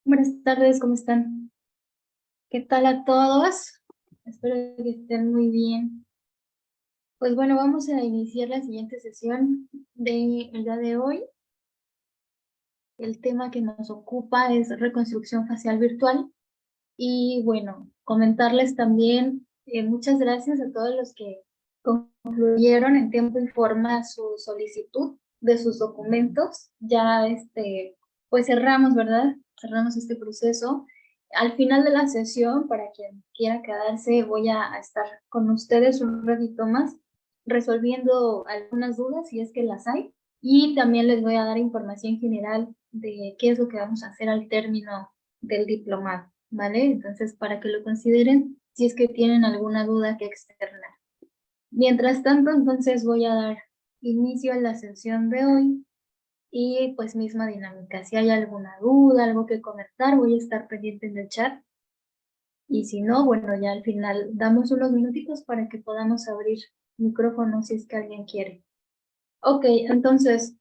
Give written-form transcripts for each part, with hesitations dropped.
Buenas tardes, ¿cómo están? ¿Qué tal a todos? Espero que estén muy bien. Pues bueno, vamos a iniciar la siguiente sesión del día de hoy. El tema que nos ocupa es reconstrucción facial virtual. Y bueno, comentarles también muchas gracias a todos los que concluyeron en tiempo y forma su solicitud de sus documentos. Ya pues cerramos, ¿verdad? Cerramos este proceso. Al final de la sesión, para quien quiera quedarse, voy a estar con ustedes un ratito más, resolviendo algunas dudas, si es que las hay, y también les voy a dar información general de qué es lo que vamos a hacer al término del diplomado, ¿vale? Entonces, para que lo consideren, si es que tienen alguna duda que externar. Mientras tanto, entonces voy a dar inicio a la sesión de hoy y pues misma dinámica. Si hay alguna duda, algo que comentar, voy a estar pendiente en el chat. Y si no, bueno, ya al final damos unos minutitos para que podamos abrir micrófono si es que alguien quiere. Ok, entonces,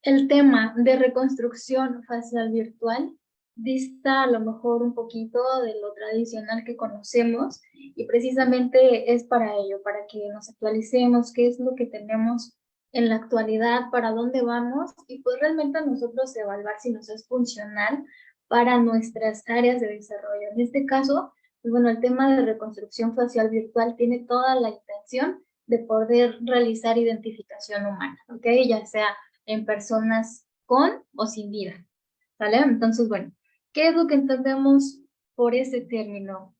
el tema de reconstrucción facial virtual dista a lo mejor un poquito de lo tradicional que conocemos y precisamente es para ello, para que nos actualicemos, qué es lo que tenemos en la actualidad, para dónde vamos y pues realmente nosotros evaluar si nos es funcional para nuestras áreas de desarrollo. En este caso, pues bueno, el tema de reconstrucción facial virtual tiene toda la intención de poder realizar identificación humana, ¿ok? Ya sea en personas con o sin vida, ¿vale? Entonces, bueno, ¿qué es lo que entendemos por ese término?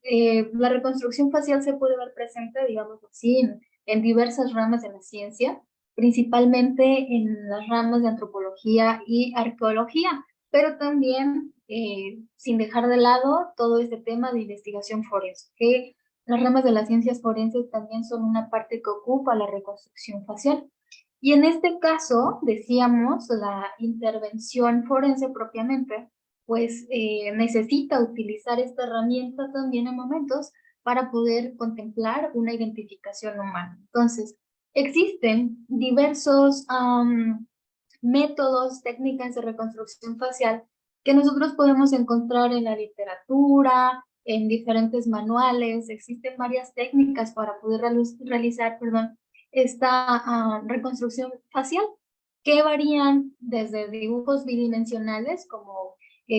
La reconstrucción facial se puede ver presente, digamos así, en diversas ramas de la ciencia, principalmente en las ramas de antropología y arqueología, pero también sin dejar de lado todo este tema de investigación forense, que las ramas de las ciencias forenses también son una parte que ocupa la reconstrucción facial. Y en este caso, decíamos, la intervención forense propiamente, pues necesita utilizar esta herramienta también en momentos para poder contemplar una identificación humana. Entonces, existen diversos métodos, técnicas de reconstrucción facial que nosotros podemos encontrar en la literatura, en diferentes manuales. Existen varias técnicas para poder realizar, perdón, esta reconstrucción facial, que varían desde dibujos bidimensionales, como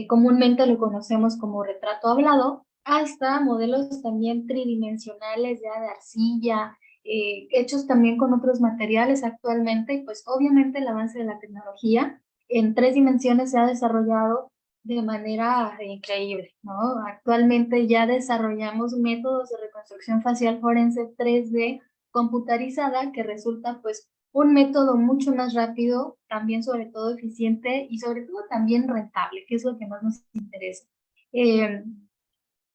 comúnmente lo conocemos como retrato hablado, hasta modelos también tridimensionales ya de arcilla, hechos también con otros materiales actualmente, y pues obviamente el avance de la tecnología en 3 dimensiones se ha desarrollado de manera increíble, ¿no? Actualmente ya desarrollamos métodos de reconstrucción facial forense 3D computarizada que resulta pues un método mucho más rápido, también sobre todo eficiente y sobre todo también rentable, que es lo que más nos interesa. Eh,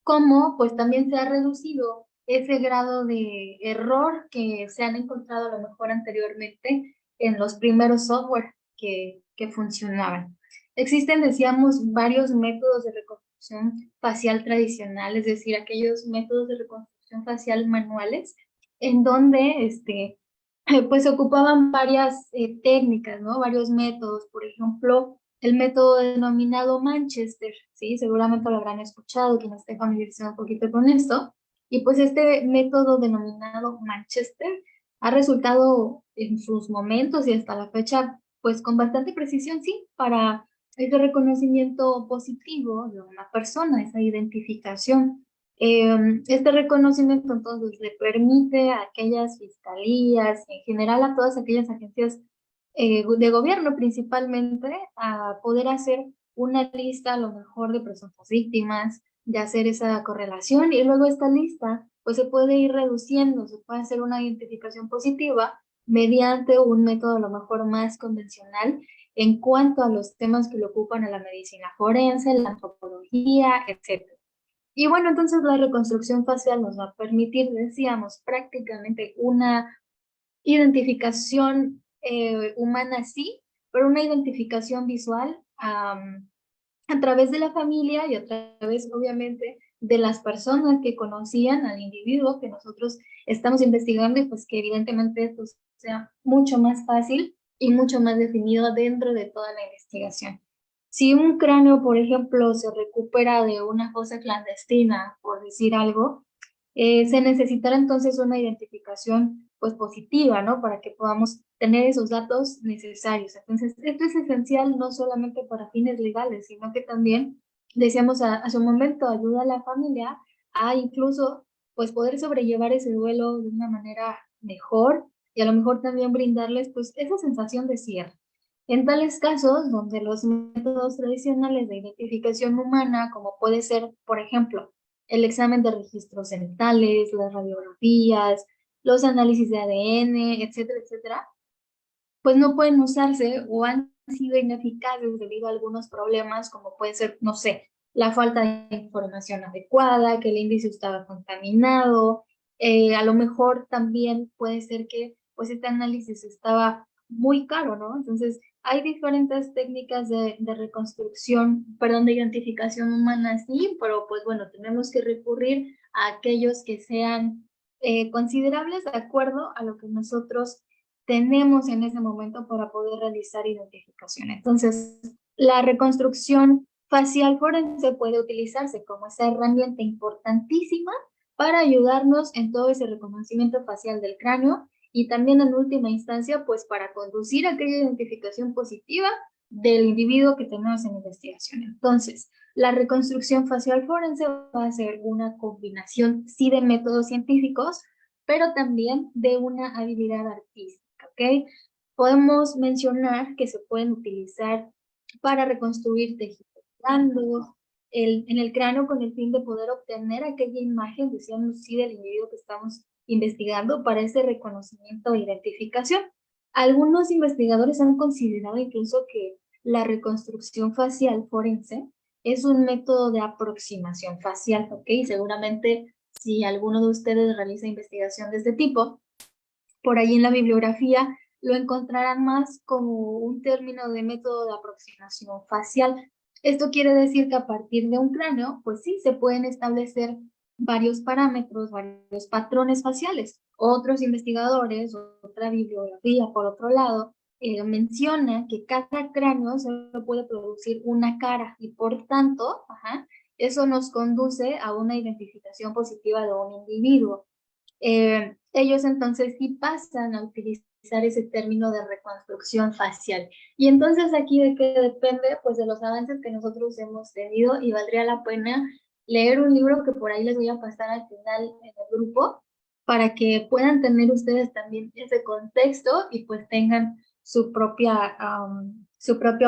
Cómo pues también se ha reducido ese grado de error que se han encontrado a lo mejor anteriormente en los primeros software que funcionaban. Existen, decíamos, varios métodos de reconstrucción facial tradicional, es decir, aquellos métodos de reconstrucción facial manuales, en donde pues se ocupaban varias técnicas, ¿no? Varios métodos, por ejemplo, el método denominado Manchester, ¿sí? Seguramente lo habrán escuchado, quien esté familiarizado un poquito con esto. Y pues este método denominado Manchester ha resultado en sus momentos y hasta la fecha, pues con bastante precisión, sí, para ese reconocimiento positivo de una persona, esa identificación. Este reconocimiento entonces le permite a aquellas fiscalías, en general a todas aquellas agencias de gobierno principalmente, a poder hacer una lista a lo mejor de presuntas víctimas, de hacer esa correlación y luego esta lista pues se puede ir reduciendo, se puede hacer una identificación positiva mediante un método a lo mejor más convencional en cuanto a los temas que le ocupan a la medicina forense, la antropología, etc. Y bueno, entonces la reconstrucción facial nos va a permitir, decíamos, prácticamente una identificación humana, sí, pero una identificación visual a través de la familia y a través, obviamente, de las personas que conocían al individuo que nosotros estamos investigando y pues que evidentemente esto sea mucho más fácil y mucho más definido dentro de toda la investigación. Si un cráneo, por ejemplo, se recupera de una fosa clandestina, por decir algo, se necesitará entonces una identificación pues positiva, ¿no? Para que podamos tener esos datos necesarios. Entonces, esto es esencial no solamente para fines legales, sino que también, decíamos a su momento, ayuda a la familia a incluso pues poder sobrellevar ese duelo de una manera mejor y a lo mejor también brindarles pues esa sensación de cierre. En tales casos, donde los métodos tradicionales de identificación humana, como puede ser, por ejemplo, el examen de registros genitales, las radiografías, los análisis de ADN, etcétera, etcétera, pues no pueden usarse o han sido ineficaces debido a algunos problemas, como puede ser, no sé, la falta de información adecuada, que el índice estaba contaminado, a lo mejor también puede ser que pues este análisis estaba muy caro, ¿no? Entonces, hay diferentes técnicas de reconstrucción, perdón, de identificación humana, sí, pero pues bueno, tenemos que recurrir a aquellos que sean considerables de acuerdo a lo que nosotros tenemos en ese momento para poder realizar identificación. Entonces, la reconstrucción facial forense puede utilizarse como esa herramienta importantísima para ayudarnos en todo ese reconocimiento facial del cráneo y también en última instancia, pues para conducir a aquella identificación positiva del individuo que tenemos en investigación. Entonces, la reconstrucción facial forense va a ser una combinación, sí, de métodos científicos, pero también de una habilidad artística. ¿Ok? Podemos mencionar que se pueden utilizar para reconstruir tejidos blandos en el cráneo con el fin de poder obtener aquella imagen, decíamos, sí, del individuo que estamos investigando para ese reconocimiento e identificación. Algunos investigadores han considerado incluso que la reconstrucción facial forense es un método de aproximación facial, ¿ok? Seguramente si alguno de ustedes realiza investigación de este tipo, por ahí en la bibliografía lo encontrarán más como un término de método de aproximación facial. Esto quiere decir que a partir de un cráneo, pues sí, se pueden establecer varios parámetros, varios patrones faciales. Otros investigadores, otra bibliografía, por otro lado, menciona que cada cráneo solo puede producir una cara y por tanto, eso nos conduce a una identificación positiva de un individuo. Ellos entonces sí pasan a utilizar ese término de reconstrucción facial. Y entonces aquí de qué depende, pues de los avances que nosotros hemos tenido y valdría la pena leer un libro que por ahí les voy a pasar al final en el grupo para que puedan tener ustedes también ese contexto y pues tengan su propia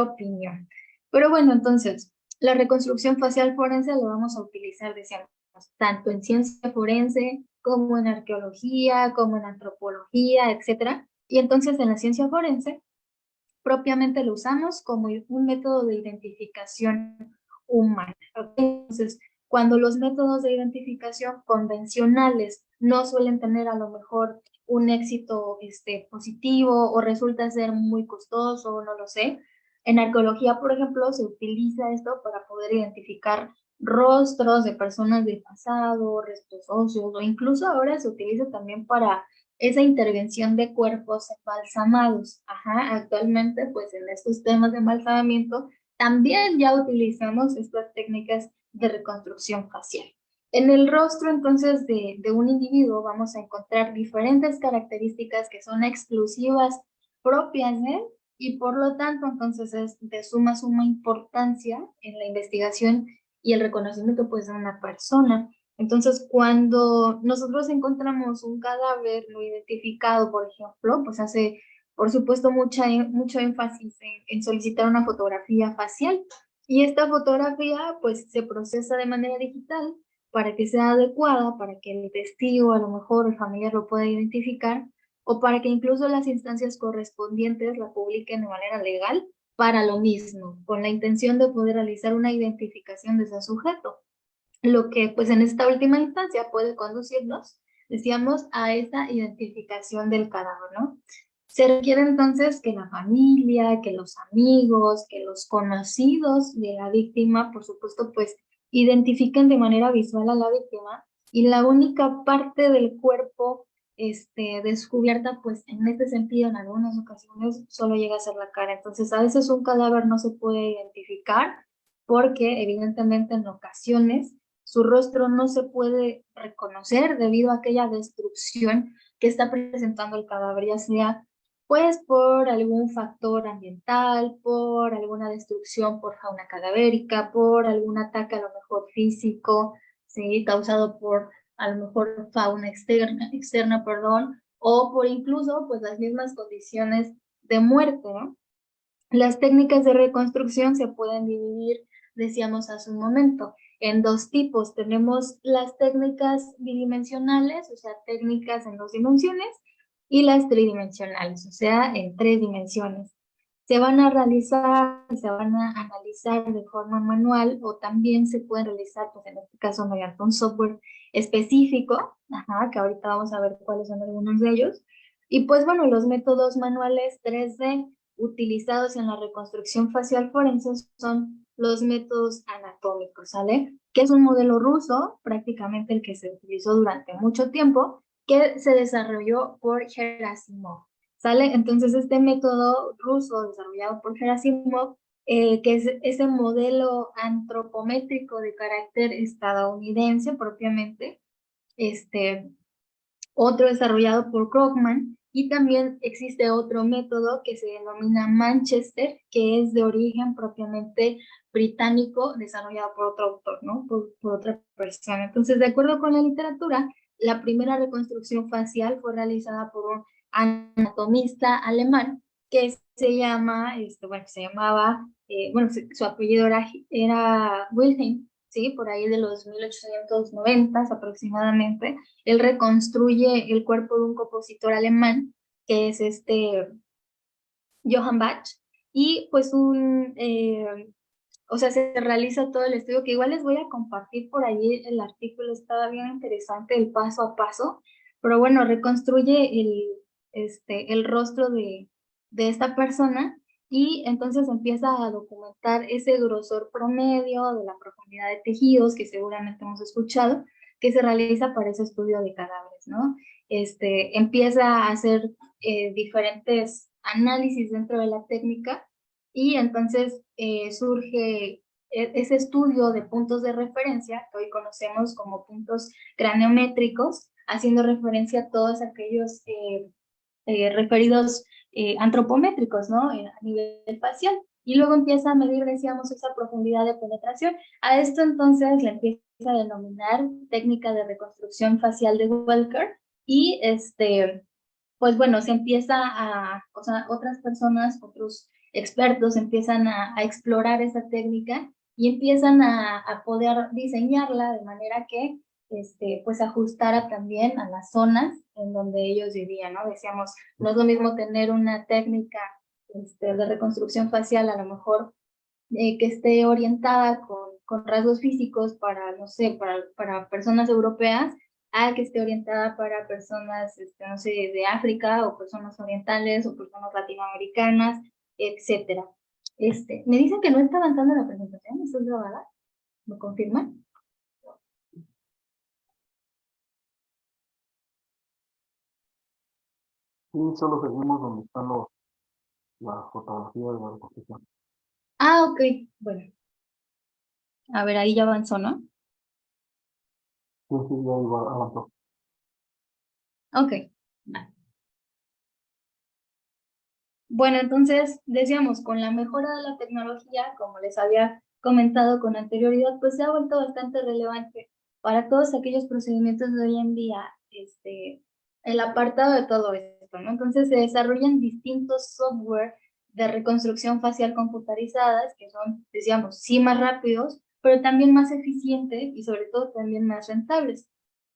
opinión. Pero bueno, entonces, la reconstrucción facial forense lo vamos a utilizar, decíamos, tanto en ciencia forense como en arqueología, como en antropología, etcétera. Y entonces en la ciencia forense propiamente lo usamos como un método de identificación humana. ¿Okay? Entonces, cuando los métodos de identificación convencionales no suelen tener a lo mejor un éxito positivo o resulta ser muy costoso, no lo sé. En arqueología, por ejemplo, se utiliza esto para poder identificar rostros de personas del pasado, restos óseos, o incluso ahora se utiliza también para esa intervención de cuerpos embalsamados. Actualmente, pues en estos temas de embalsamamiento, también ya utilizamos estas técnicas de reconstrucción facial. En el rostro, entonces, de un individuo vamos a encontrar diferentes características que son exclusivas propias de él y por lo tanto, entonces, es de suma importancia en la investigación y el reconocimiento, pues, de una persona. Entonces, cuando nosotros encontramos un cadáver no identificado, por ejemplo, pues hace, por supuesto, mucho énfasis en solicitar una fotografía facial. Y esta fotografía, pues, se procesa de manera digital para que sea adecuada, para que el testigo, a lo mejor el familiar lo pueda identificar, o para que incluso las instancias correspondientes la publiquen de manera legal para lo mismo, con la intención de poder realizar una identificación de ese sujeto, lo que pues en esta última instancia puede conducirnos, decíamos, a esa identificación del cadáver, ¿no? Se requiere entonces que la familia, que los amigos, que los conocidos de la víctima, por supuesto, pues identifiquen de manera visual a la víctima y la única parte del cuerpo descubierta, pues en este sentido, en algunas ocasiones, solo llega a ser la cara. Entonces, a veces un cadáver no se puede identificar porque, evidentemente, en ocasiones su rostro no se puede reconocer debido a aquella destrucción que está presentando el cadáver, ya sea pues por algún factor ambiental, por alguna destrucción por fauna cadavérica, por algún ataque a lo mejor físico, ¿sí? Causado por a lo mejor fauna externa, perdón, o por incluso pues las mismas condiciones de muerte, ¿no? Las técnicas de reconstrucción se pueden dividir, decíamos hace un momento, en dos tipos. Tenemos las técnicas bidimensionales, o sea, técnicas en dos dimensiones, y las tridimensionales, o sea, en tres dimensiones. Se van a realizar y se van a analizar de forma manual o también se pueden realizar, pues en este caso, mediante un software específico, ajá, que ahorita vamos a ver cuáles son algunos de ellos. Y pues bueno, los métodos manuales 3D utilizados en la reconstrucción facial forense son los métodos anatómicos, ¿sale? Que es un modelo ruso, prácticamente el que se utilizó durante mucho tiempo, que se desarrolló por Gerasimov, ¿sale? Entonces este método ruso desarrollado por Gerasimov, que es ese modelo antropométrico de carácter estadounidense propiamente, otro desarrollado por Krogman, y también existe otro método que se denomina Manchester, que es de origen propiamente británico, desarrollado por otro autor, ¿no? Por otra persona. Entonces, de acuerdo con la literatura, la primera reconstrucción facial fue realizada por un anatomista alemán que se llama, bueno, se llamaba, bueno, su apellido era Wilhelm, ¿sí? Por ahí de los 1890 aproximadamente. Él reconstruye el cuerpo de un compositor alemán, que es Johann Bach, y pues o sea, se realiza todo el estudio, que igual les voy a compartir por ahí el artículo, estaba bien interesante, el paso a paso, pero bueno, reconstruye el rostro de esta persona y entonces empieza a documentar ese grosor promedio de la profundidad de tejidos que seguramente hemos escuchado, que se realiza para ese estudio de cadáveres, ¿no? Empieza a hacer diferentes análisis dentro de la técnica y entonces surge ese estudio de puntos de referencia que hoy conocemos como puntos craneométricos, haciendo referencia a todos aquellos referidos antropométricos, ¿no? A nivel facial. Y luego empieza a medir, decíamos, esa profundidad de penetración. A esto entonces le empieza a denominar técnica de reconstrucción facial de Welker y pues bueno, se empieza o sea, otras personas, otros expertos empiezan a explorar esa técnica y empiezan a poder diseñarla de manera que pues ajustara también a las zonas en donde ellos vivían, ¿no? Decíamos, no es lo mismo tener una técnica de reconstrucción facial, a lo mejor que esté orientada con rasgos físicos para, no sé, para personas europeas, a que esté orientada para personas, no sé, de África, o personas orientales, o personas latinoamericanas, etcétera. Me dicen que no está avanzando la presentación, ¿esto es grabada? ¿Me confirman? Sí, solo seguimos donde están la fotografía de la reconstrucción. Ah, ok, bueno. A ver, ahí ya avanzó, ¿no? Sí, sí, ya iba, avanzó. Ok. Bueno, entonces decíamos, con la mejora de la tecnología, como les había comentado con anterioridad, pues se ha vuelto bastante relevante para todos aquellos procedimientos de hoy en día, el apartado de todo esto, ¿no? Entonces se desarrollan distintos software de reconstrucción facial computarizadas, que son, decíamos, sí más rápidos, pero también más eficientes y sobre todo también más rentables.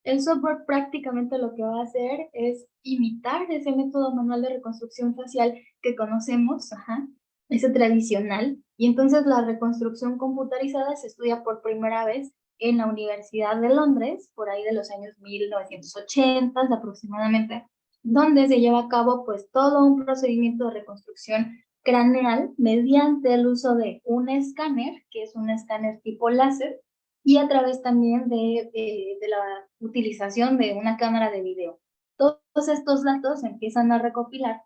El software prácticamente lo que va a hacer es imitar ese método manual de reconstrucción facial que conocemos, ajá, ese tradicional, y entonces la reconstrucción computarizada se estudia por primera vez en la Universidad de Londres, por ahí de los años 1980 aproximadamente, donde se lleva a cabo pues todo un procedimiento de reconstrucción craneal mediante el uso de un escáner, que es un escáner tipo láser, y a través también de la utilización de una cámara de video. todos estos datos se empiezan a recopilar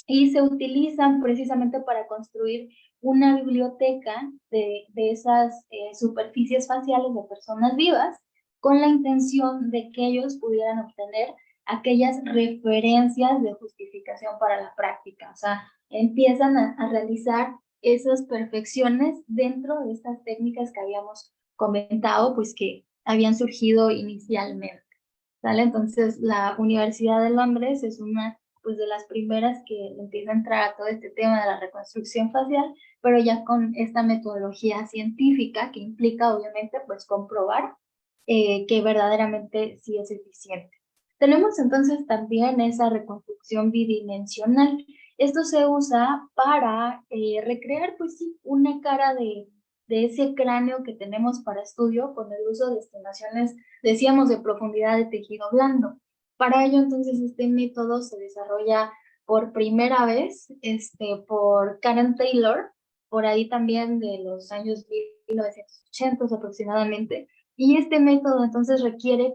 y se utilizan precisamente para construir una biblioteca de esas superficies faciales de personas vivas, con la intención de que ellos pudieran obtener aquellas referencias de justificación para la práctica. O sea, empiezan a realizar esas perfecciones dentro de estas técnicas que habíamos comentado, pues que habían surgido inicialmente, ¿sale? Entonces, la Universidad de Londres es una, pues, de las primeras que empieza a entrar a todo este tema de la reconstrucción facial, pero ya con esta metodología científica que implica, obviamente, pues, comprobar que verdaderamente sí es eficiente. Tenemos entonces también esa reconstrucción bidimensional. Esto se usa para recrear, pues sí, una cara de ese cráneo que tenemos para estudio con el uso de estimaciones, decíamos, de profundidad de tejido blando. Para ello, entonces, este método se desarrolla por primera vez por Karen Taylor, por ahí también de los años 1980 aproximadamente. Y este método entonces requiere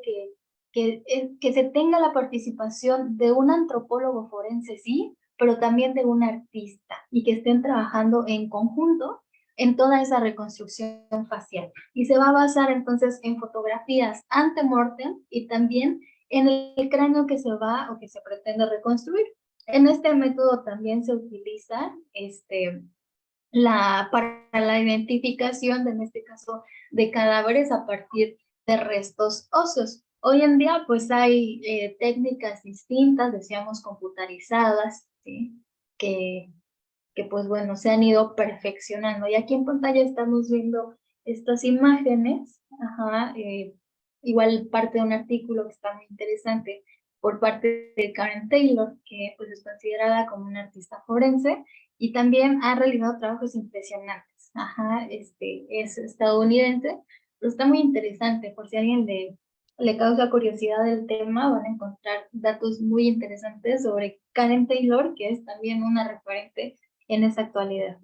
que se tenga la participación de un antropólogo forense, sí, pero también de un artista, y que estén trabajando en conjunto en toda esa reconstrucción facial. Y se va a basar entonces en fotografías ante-mortem y también en el cráneo que se va o que se pretende reconstruir. En este método también se utiliza para la identificación, en este caso, de cadáveres a partir de restos óseos. Hoy en día, pues hay técnicas distintas, decíamos computarizadas, ¿sí? que pues bueno, se han ido perfeccionando. Y aquí en pantalla estamos viendo estas imágenes, ajá, igual parte de un artículo que está muy interesante por parte de Karen Taylor, que pues es considerada como una artista forense, y también ha realizado trabajos impresionantes. Ajá, es estadounidense, pero está muy interesante, por si a alguien le causa curiosidad del tema, van a encontrar datos muy interesantes sobre Karen Taylor, que es también una referente en esa actualidad.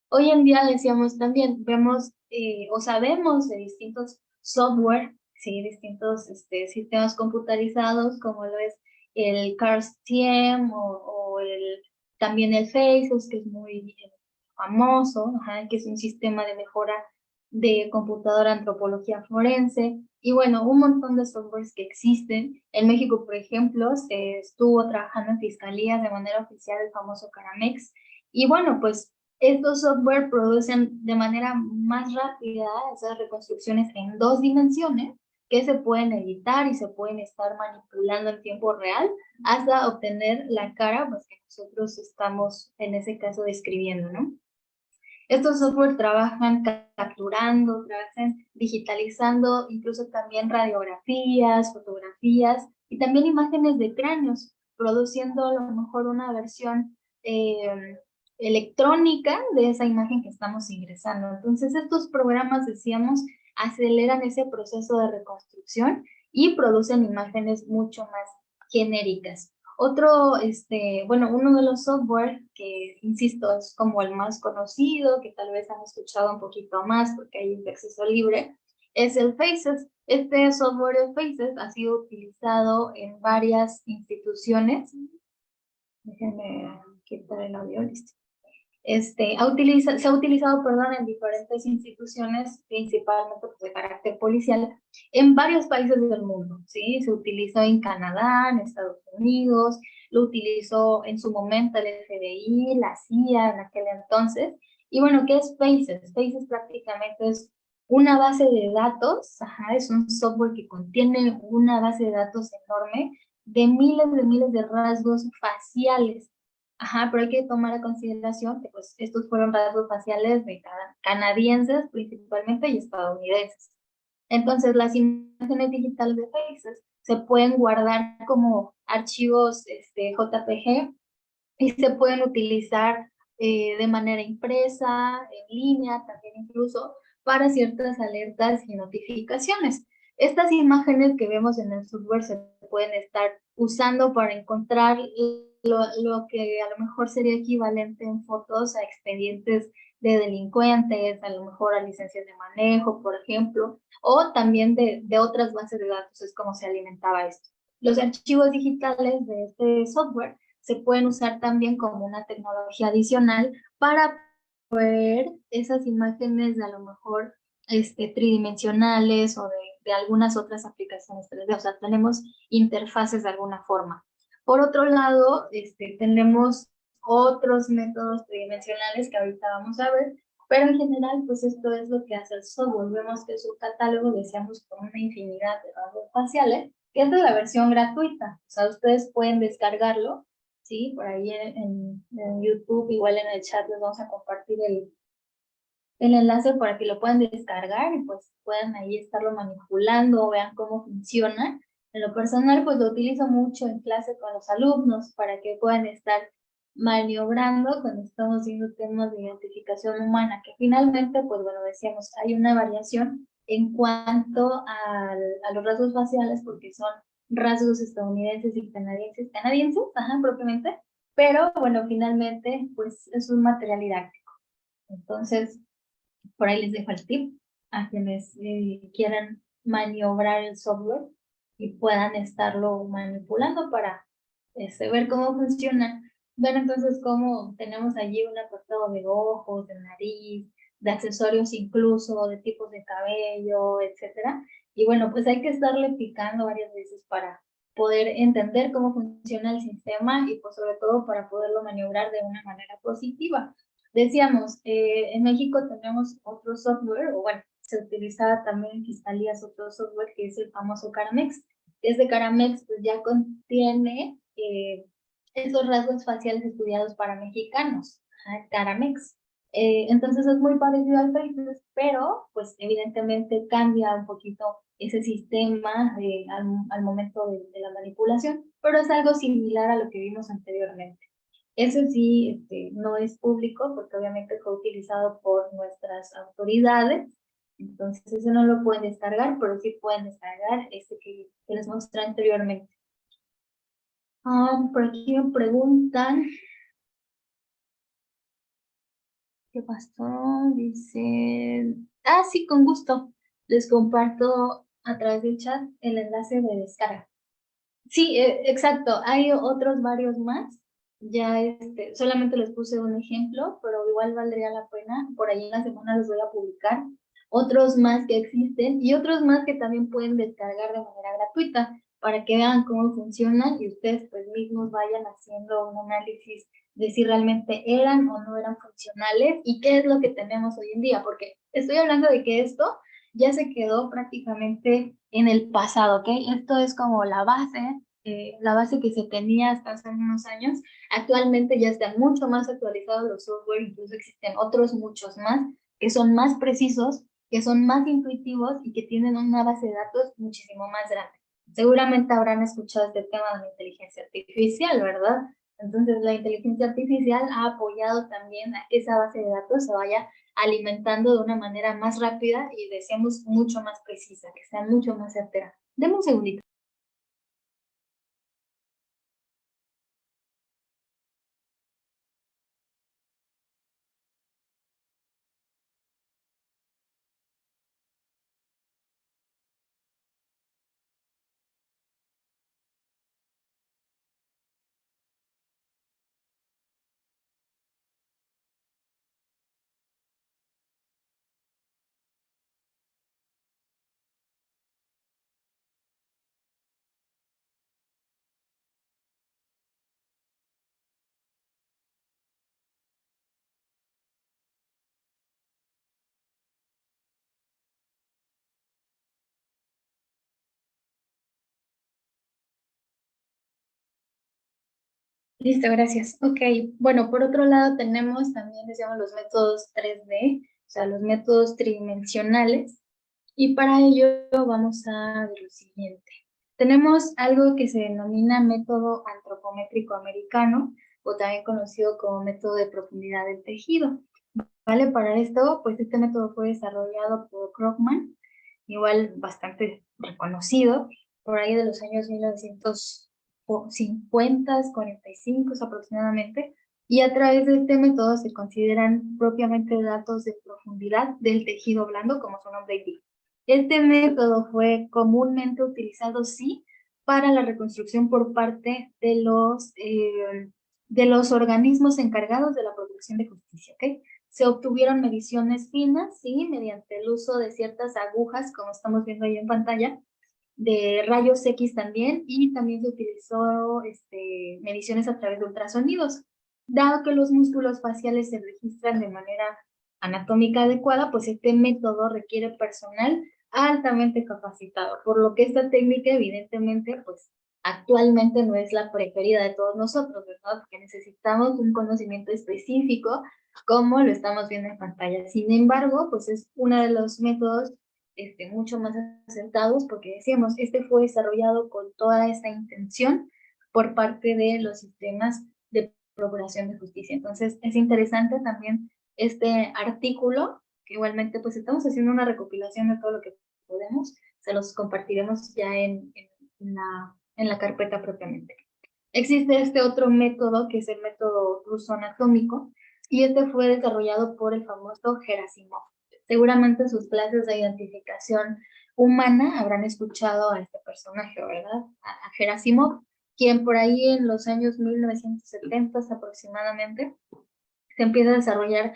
Hoy en día, decíamos también, vemos o sabemos de distintos software, ¿sí? Distintos sistemas computarizados, como lo es el CARS-TM también el Faces, que es muy famoso, ajá, que es un sistema de mejora de computadora antropología forense, y bueno, un montón de softwares que existen. En México, por ejemplo, se estuvo trabajando en fiscalías de manera oficial el famoso Caramex, y bueno, pues estos software producen de manera más rápida esas reconstrucciones en 2 dimensiones que se pueden editar y se pueden estar manipulando en tiempo real hasta obtener la cara, pues, que nosotros estamos en ese caso describiendo, ¿no? Estos software trabajan capturando, trabajan digitalizando, incluso también radiografías, fotografías y también imágenes de cráneos, produciendo a lo mejor una versión electrónica de esa imagen que estamos ingresando. Entonces, estos programas, decíamos, aceleran ese proceso de reconstrucción y producen imágenes mucho más genéricas. Otro, bueno, uno de los software que, insisto, es como el más conocido, que tal vez han escuchado un poquito más porque hay de acceso libre, es el Faces. Este software de Faces ha sido utilizado en varias instituciones. Déjenme quitar el audio, listo. Se ha utilizado, perdón, en diferentes instituciones, principalmente pues, de carácter policial, en varios países del mundo, ¿sí? Se utilizó en Canadá, en Estados Unidos, lo utilizó en su momento el FBI, la CIA en aquel entonces. Y bueno, ¿qué es Faces? Faces prácticamente es una base de datos, ajá, es un software que contiene una base de datos enorme de miles de rasgos faciales. Ajá, pero hay que tomar a consideración que pues estos fueron rasgos faciales de canadienses principalmente y estadounidenses. Entonces las imágenes digitales de Faces se pueden guardar como archivos JPG y se pueden utilizar de manera impresa, en línea, también incluso para ciertas alertas y notificaciones. Estas imágenes que vemos en el software se pueden estar usando para encontrar lo que a lo mejor sería equivalente en fotos a expedientes de delincuentes, a lo mejor a licencias de manejo, por ejemplo, o también de otras bases de datos, es como se alimentaba esto. los archivos digitales de este software se pueden usar también como una tecnología adicional para ver esas imágenes de a lo mejor tridimensionales o de algunas otras aplicaciones 3D. O sea, tenemos interfaces de alguna forma. Por otro lado, tenemos otros métodos tridimensionales que ahorita vamos a ver, pero en general, pues esto es lo que hace el software. Vemos que es un catálogo, decíamos, con una infinidad de rasgos faciales, que es de la versión gratuita. O sea, ustedes pueden descargarlo, ¿sí? Por ahí en YouTube, igual en el chat les vamos a compartir el enlace para que lo puedan descargar y pues puedan ahí estarlo manipulando, vean cómo funciona. En lo personal, pues lo utilizo mucho en clase con los alumnos para que puedan estar maniobrando cuando estamos haciendo temas de identificación humana, que finalmente, pues bueno, decíamos, hay una variación en cuanto a los rasgos faciales, porque son rasgos estadounidenses y canadienses, ajá, propiamente, pero bueno, finalmente, pues es un material didáctico. Entonces, por ahí les dejo el tip a quienes quieran maniobrar el software y puedan estarlo manipulando para ver cómo funciona. Ver entonces cómo tenemos allí un apartado de ojos, de nariz, de accesorios incluso, de tipos de cabello, etcétera. Y bueno, pues hay que estarle picando varias veces para poder entender cómo funciona el sistema y pues sobre todo para poderlo maniobrar de una manera positiva. Decíamos, en México tenemos otro software, o bueno, se utilizaba también en fiscalías otro software que es el famoso Caramex. Este Caramex pues, ya contiene esos rasgos faciales estudiados para mexicanos, Caramex. Entonces es muy parecido al Faceless, pero pues evidentemente cambia un poquito ese sistema al momento de la manipulación, pero es algo similar a lo que vimos anteriormente. Eso sí, no es público porque obviamente fue utilizado por nuestras autoridades, entonces eso no lo pueden descargar, pero sí pueden descargar este que les mostré anteriormente. Por aquí me preguntan, ¿qué pasó? Dicen, sí, con gusto, les comparto a través del chat el enlace de descarga. Sí, exacto. Hay otros varios más. Ya solamente les puse un ejemplo, pero igual valdría la pena. Por ahí en la semana les voy a publicar otros más que existen y otros más que también pueden descargar de manera gratuita para que vean cómo funcionan y ustedes pues mismos vayan haciendo un análisis de si realmente eran o no eran funcionales y qué es lo que tenemos hoy en día, porque estoy hablando de que esto ya se quedó prácticamente en el pasado, ¿ok? Esto es como la base que se tenía hasta hace unos años. Actualmente ya están mucho más actualizados los software, incluso existen otros muchos más que son más precisos, que son más intuitivos y que tienen una base de datos muchísimo más grande. Seguramente habrán escuchado este tema de la inteligencia artificial, ¿verdad? Entonces la inteligencia artificial ha apoyado también a que esa base de datos se vaya alimentando de una manera más rápida y decíamos mucho más precisa, que sea mucho más certera. Deme un segundito. Listo, gracias. Ok, bueno, por otro lado tenemos también, decíamos, los métodos 3D, o sea, los métodos tridimensionales, y para ello vamos a ver lo siguiente. Tenemos algo que se denomina método antropométrico americano, o también conocido como método de profundidad del tejido. ¿Vale? Para esto, pues este método fue desarrollado por Krugman, igual bastante reconocido, por ahí de los años 1950, 45 aproximadamente, y a través de este método se consideran propiamente datos de profundidad del tejido blando, como su nombre indica. Este método fue comúnmente utilizado, sí, para la reconstrucción por parte de los organismos encargados de la producción de justicia, ¿ok? Se obtuvieron mediciones finas, sí, mediante el uso de ciertas agujas, como estamos viendo ahí en pantalla, de rayos X también, y también se utilizó mediciones a través de ultrasonidos. Dado que los músculos faciales se registran de manera anatómica adecuada, pues este método requiere personal altamente capacitado, por lo que esta técnica evidentemente pues actualmente no es la preferida de todos nosotros, ¿verdad? Porque necesitamos un conocimiento específico como lo estamos viendo en pantalla. Sin embargo, pues es uno de los métodos mucho más acertados porque decíamos, este fue desarrollado con toda esta intención por parte de los sistemas de procuración de justicia. Entonces, es interesante también este artículo, que igualmente pues estamos haciendo una recopilación de todo lo que podemos, se los compartiremos ya en la carpeta propiamente. Existe este otro método, que es el método ruso anatómico, y este fue desarrollado por el famoso Gerasimov. Seguramente en sus clases de identificación humana habrán escuchado a este personaje, ¿verdad? A Gerasimov, quien por ahí en los años 1970 aproximadamente se empieza a desarrollar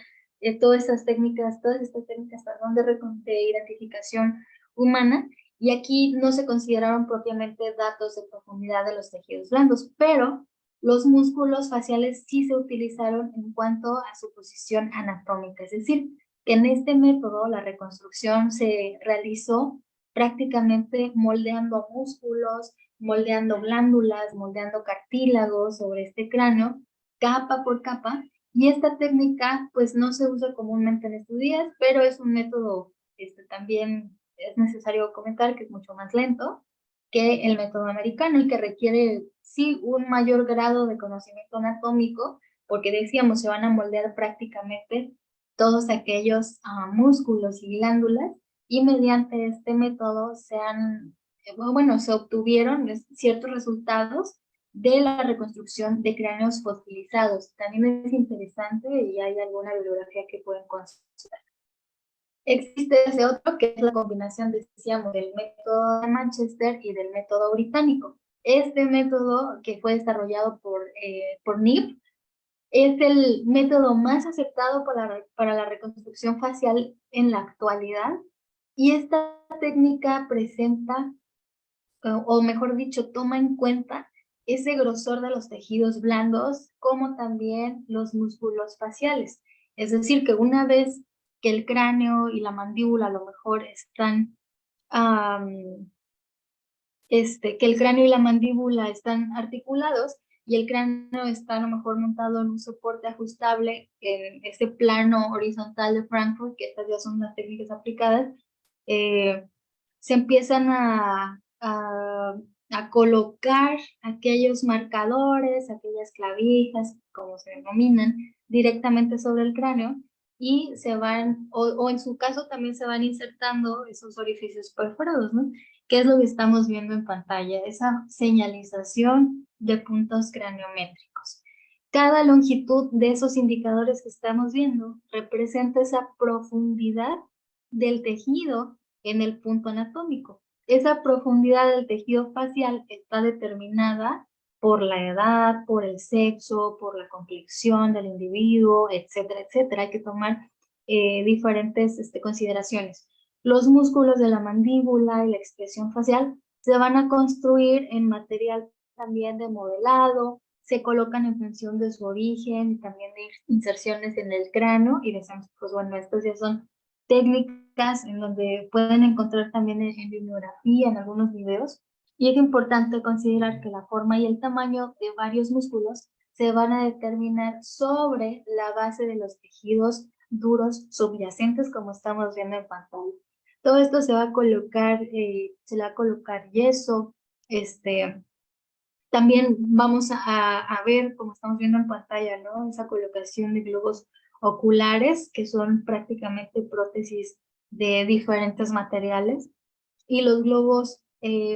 todas estas técnicas, perdón, de identificación humana, y aquí no se consideraron propiamente datos de profundidad de los tejidos blandos, pero los músculos faciales sí se utilizaron en cuanto a su posición anatómica, es decir, que en este método la reconstrucción se realizó prácticamente moldeando músculos, moldeando glándulas, moldeando cartílagos sobre este cráneo, capa por capa, y esta técnica pues no se usa comúnmente en estos días, pero es un método, también es necesario comentar que es mucho más lento que el método americano y que requiere sí un mayor grado de conocimiento anatómico, porque decíamos, se van a moldear prácticamente todos aquellos músculos y glándulas, y mediante este método se obtuvieron ciertos resultados de la reconstrucción de cráneos fosilizados. También es interesante y hay alguna bibliografía que pueden consultar. Existe ese otro que es la combinación, decíamos, del método de Manchester y del método británico. Este método, que fue desarrollado por NIP, es el método más aceptado para la reconstrucción facial en la actualidad, y esta técnica presenta, o mejor dicho, toma en cuenta ese grosor de los tejidos blandos como también los músculos faciales. Es decir, que una vez que el cráneo y la mandíbula a lo mejor están, que el cráneo y la mandíbula están articulados y el cráneo está a lo mejor montado en un soporte ajustable en este plano horizontal de Frankfurt, que estas ya son las técnicas aplicadas, se empiezan a colocar aquellos marcadores, aquellas clavijas, como se denominan, directamente sobre el cráneo, y se van, o en su caso también se van insertando esos orificios perforados, ¿no? ¿Qué es lo que estamos viendo en pantalla? Esa señalización de puntos craniométricos. Cada longitud de esos indicadores que estamos viendo representa esa profundidad del tejido en el punto anatómico. Esa profundidad del tejido facial está determinada por la edad, por el sexo, por la complexión del individuo, etcétera, etcétera. Hay que tomar diferentes consideraciones. Los músculos de la mandíbula y la expresión facial se van a construir en material también de modelado, se colocan en función de su origen y también de inserciones en el cráneo, y decimos, pues bueno, estos ya son técnicas en donde pueden encontrar también en bibliografía, en algunos videos, y es importante considerar que la forma y el tamaño de varios músculos se van a determinar sobre la base de los tejidos duros subyacentes, como estamos viendo en pantalla. Todo esto se va a colocar, yeso, también vamos a ver, como estamos viendo en pantalla, ¿no? Esa colocación de globos oculares, que son prácticamente prótesis de diferentes materiales, y los globos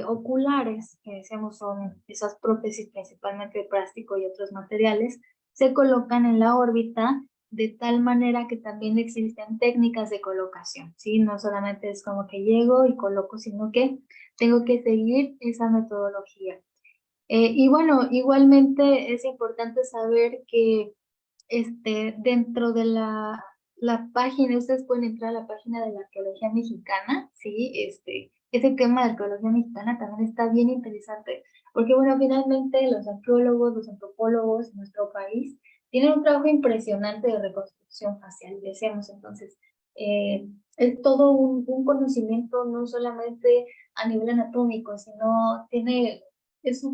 oculares, que decíamos son esas prótesis principalmente de plástico y otros materiales, se colocan en la órbita de tal manera que también existen técnicas de colocación, ¿sí? No solamente es como que llego y coloco, sino que tengo que seguir esa metodología. Y bueno, igualmente es importante saber que dentro de la página, ustedes pueden entrar a la página de la arqueología mexicana, ¿sí? Ese tema de arqueología mexicana también está bien interesante, porque bueno, finalmente los arqueólogos, los antropólogos en nuestro país tienen un trabajo impresionante de reconstrucción facial, decíamos entonces. Es todo un conocimiento no solamente a nivel anatómico, sino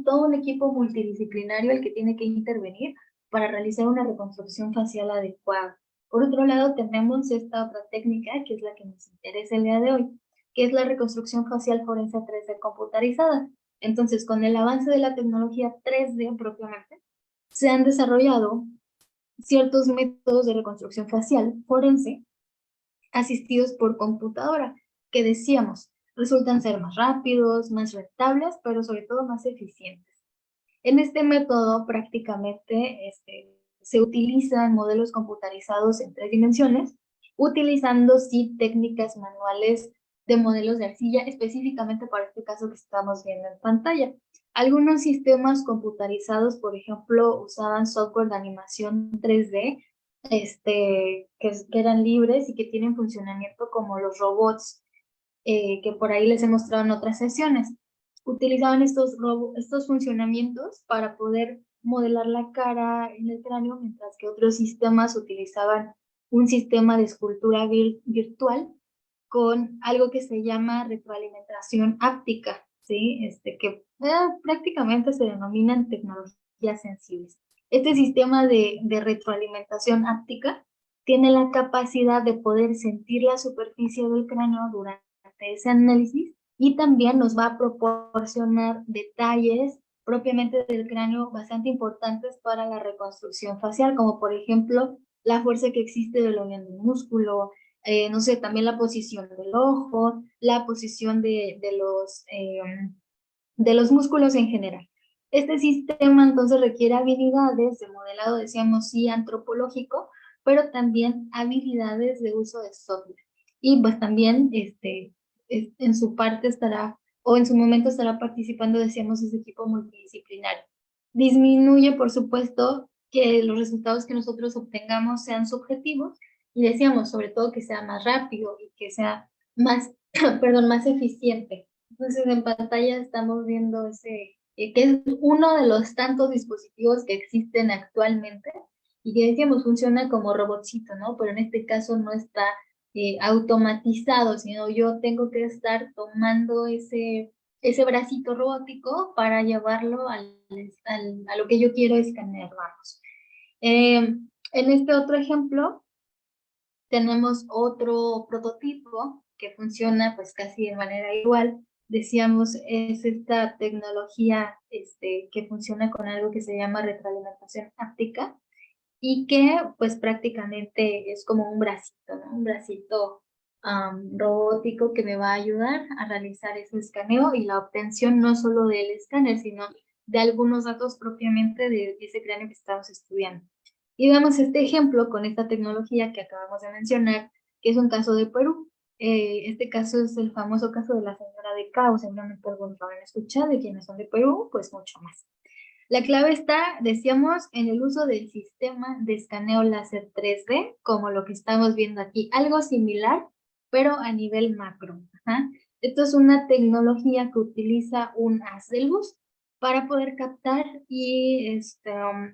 todo un equipo multidisciplinario el que tiene que intervenir para realizar una reconstrucción facial adecuada. Por otro lado, tenemos esta otra técnica, que es la que nos interesa el día de hoy, que es la reconstrucción facial forense 3D computarizada. Entonces, con el avance de la tecnología 3D propiamente, se han desarrollado ciertos métodos de reconstrucción facial forense asistidos por computadora, que decíamos, resultan ser más rápidos, más rentables, pero sobre todo más eficientes. En este método prácticamente se utilizan modelos computarizados en 3 dimensiones, utilizando sí técnicas manuales de modelos de arcilla, específicamente para este caso que estamos viendo en pantalla. Algunos sistemas computarizados, por ejemplo, usaban software de animación 3D, que eran libres y que tienen funcionamiento como los robots, que por ahí les he mostrado en otras sesiones. Utilizaban estos funcionamientos para poder modelar la cara en el cráneo, mientras que otros sistemas utilizaban un sistema de escultura virtual con algo que se llama retroalimentación áptica, ¿sí? Que prácticamente se denominan tecnologías sensibles. Este sistema de retroalimentación áptica tiene la capacidad de poder sentir la superficie del cráneo durante ese análisis y también nos va a proporcionar detalles propiamente del cráneo bastante importantes para la reconstrucción facial, como por ejemplo la fuerza que existe de la unión del músculo, no sé, también la posición del ojo, la posición de los músculos en general. Este sistema entonces requiere habilidades de modelado, decíamos sí, antropológico, pero también habilidades de uso de software. Y pues también en su parte estará, o en su momento estará participando, decíamos, ese equipo multidisciplinario. Disminuye, por supuesto, que los resultados que nosotros obtengamos sean subjetivos y decíamos, sobre todo, que sea más rápido y que sea más, perdón, más eficiente. Entonces en pantalla estamos viendo que es uno de los tantos dispositivos que existen actualmente y que decíamos funciona como robotcito, ¿no? Pero en este caso no está automatizado, sino yo tengo que estar tomando ese bracito robótico para llevarlo a lo que yo quiero escanear, vamos. En este otro ejemplo tenemos otro prototipo que funciona pues casi de manera igual. Decíamos, es esta tecnología que funciona con algo que se llama retroalimentación áptica y que pues prácticamente es como un bracito, ¿no? Un bracito robótico que me va a ayudar a realizar ese escaneo y la obtención no solo del escáner, sino de algunos datos propiamente de ese cráneo que estamos estudiando. Y vemos este ejemplo con esta tecnología que acabamos de mencionar, que es un caso de Perú. Este caso es el famoso caso de la señora de Cao, seguramente algunos lo habrán escuchado, y quienes son de Perú, pues mucho más. La clave está, decíamos, en el uso del sistema de escaneo láser 3D, como lo que estamos viendo aquí, algo similar, pero a nivel macro. Ajá. Esto es una tecnología que utiliza un haz de luz para poder captar y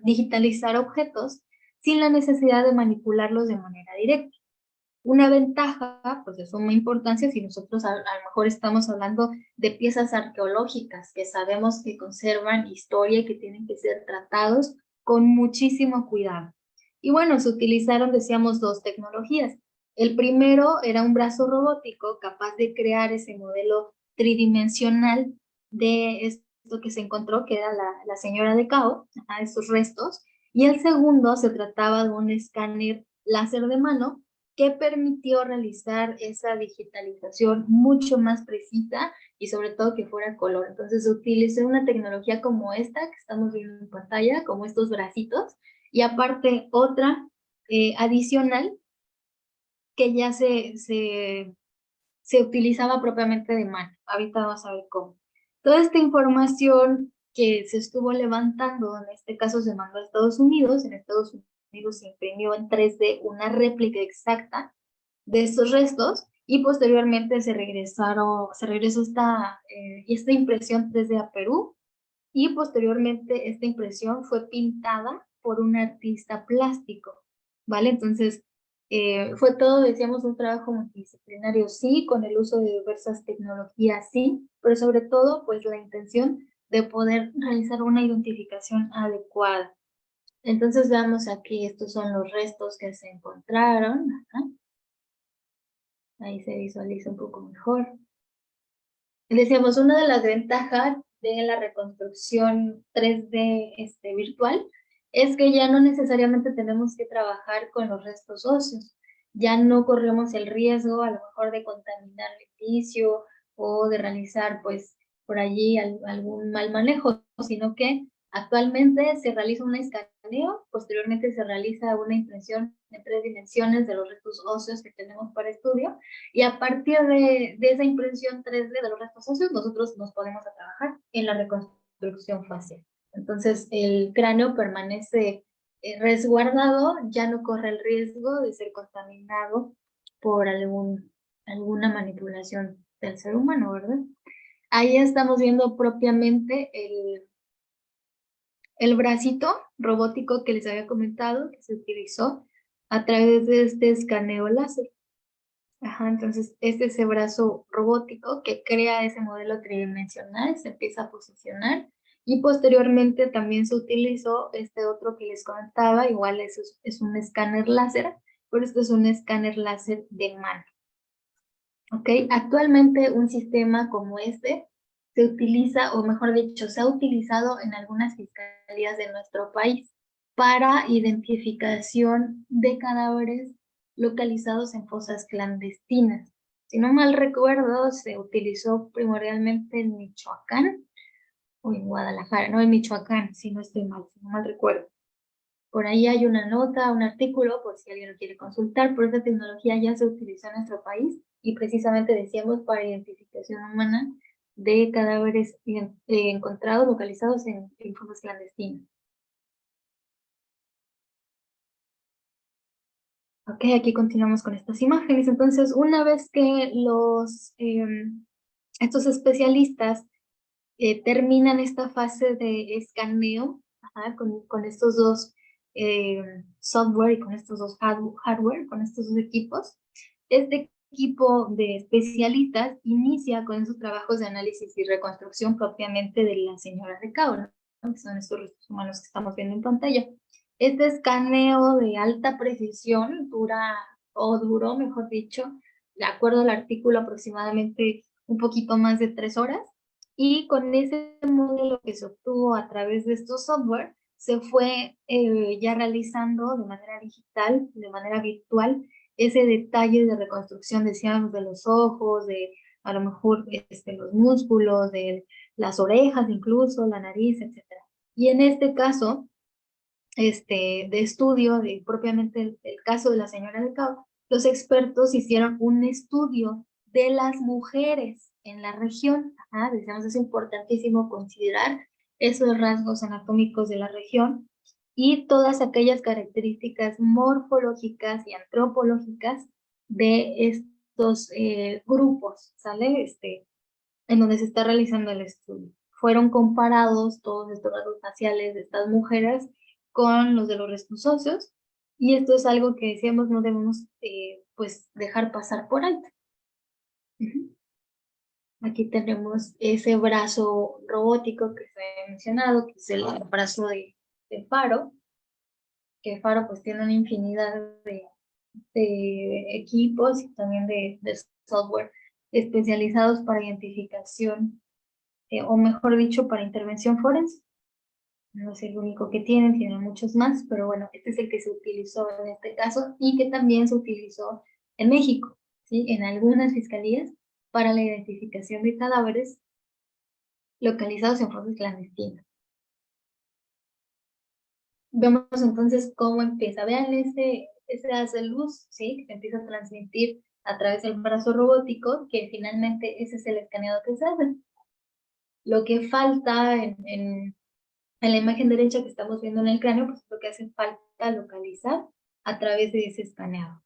digitalizar objetos sin la necesidad de manipularlos de manera directa. Una ventaja, pues de suma importancia, si nosotros a lo mejor estamos hablando de piezas arqueológicas que sabemos que conservan historia y que tienen que ser tratados con muchísimo cuidado. Y bueno, se utilizaron, decíamos, 2 tecnologías. El primero era un brazo robótico capaz de crear ese modelo tridimensional de esto que se encontró, que era la señora de Cao, estos restos. Y el segundo se trataba de un escáner láser de mano que permitió realizar esa digitalización mucho más precisa y sobre todo que fuera color. Entonces utilicé una tecnología como esta que estamos viendo en pantalla, como estos bracitos, y aparte otra adicional que ya se utilizaba propiamente de mano. Ahorita vamos a ver cómo. Toda esta información que se estuvo levantando, en este caso se mandó a Estados Unidos, en Estados Unidos se imprimió en 3D una réplica exacta de estos restos y posteriormente se regresó esta impresión 3D a Perú y posteriormente esta impresión fue pintada por un artista plástico, ¿vale? Entonces, fue todo, decíamos, un trabajo multidisciplinario, sí, con el uso de diversas tecnologías, sí, pero sobre todo, pues la intención de poder realizar una identificación adecuada. Entonces, veamos aquí, estos son los restos que se encontraron, ajá. Ahí se visualiza un poco mejor. Decíamos, una de las ventajas de la reconstrucción 3D virtual es que ya no necesariamente tenemos que trabajar con los restos óseos. Ya no corremos el riesgo a lo mejor de contaminar el edificio o de realizar pues por allí algún mal manejo, sino que actualmente se realiza un escaneo, posteriormente se realiza una impresión en 3 dimensiones de los restos óseos que tenemos para estudio y a partir de esa impresión 3D de los restos óseos, nosotros nos ponemos a trabajar en la reconstrucción facial. Entonces, el cráneo permanece resguardado, ya no corre el riesgo de ser contaminado por alguna manipulación del ser humano, ¿verdad? Ahí estamos viendo propiamente el bracito robótico que les había comentado, que se utilizó a través de este escaneo láser. Ajá, entonces ese brazo robótico que crea ese modelo tridimensional se empieza a posicionar y posteriormente también se utilizó este otro que les comentaba, igual es un escáner láser, pero este es un escáner láser de mano. ¿Ok? Actualmente un sistema como este se utiliza, o mejor dicho, se ha utilizado en algunas fiscalías de nuestro país para identificación de cadáveres localizados en fosas clandestinas. Si no mal recuerdo, se utilizó primordialmente en Michoacán o en Guadalajara, no en Michoacán, si no estoy mal, si no mal recuerdo. Por ahí hay una nota, un artículo, por si alguien lo quiere consultar, pero esta tecnología ya se utilizó en nuestro país y precisamente decíamos para identificación humana de cadáveres encontrados, localizados en fosas clandestinas. Ok, aquí continuamos con estas imágenes. Entonces, una vez que estos especialistas terminan esta fase de escaneo, ajá, con estos dos software y con estos dos hardware, con estos dos equipos, este equipo de especialistas inicia con esos trabajos de análisis y reconstrucción propiamente de la señora de Cao, ¿no? Que son estos restos humanos que estamos viendo en pantalla. Este escaneo de alta precisión duró, mejor dicho, de acuerdo al artículo, aproximadamente un poquito más de 3 horas. Y con ese modelo que se obtuvo a través de estos software, se fue ya realizando de manera digital, de manera virtual, ese detalle de reconstrucción, decíamos, de los ojos, de a lo mejor los músculos, de las orejas incluso, la nariz, etcétera. Y en este caso, de estudio, de propiamente el caso de la señora de Cabo, los expertos hicieron un estudio de las mujeres en la región. Ajá, decíamos, es importantísimo considerar esos rasgos anatómicos de la región y todas aquellas características morfológicas y antropológicas de estos grupos, ¿sale? En donde se está realizando el estudio. Fueron comparados todos estos rasgos faciales de estas mujeres con los de los restos óseos, y esto es algo que decíamos no debemos pues dejar pasar por alto. Aquí tenemos ese brazo robótico que se ha mencionado, que es el brazo de Faro, que Faro pues tiene una infinidad de equipos y también de software especializados para identificación, o mejor dicho, para intervención forense. No es el único que tienen muchos más, pero bueno, este es el que se utilizó en este caso y que también se utilizó en México, ¿sí? En algunas fiscalías para la identificación de cadáveres localizados en fosas clandestinas. Vemos entonces cómo empieza. Vean ese haz de luz, ¿sí? Que se empieza a transmitir a través del brazo robótico, que finalmente ese es el escaneado que se hace. Lo que falta en la imagen derecha que estamos viendo en el cráneo, pues lo que hace falta localizar a través de ese escaneado.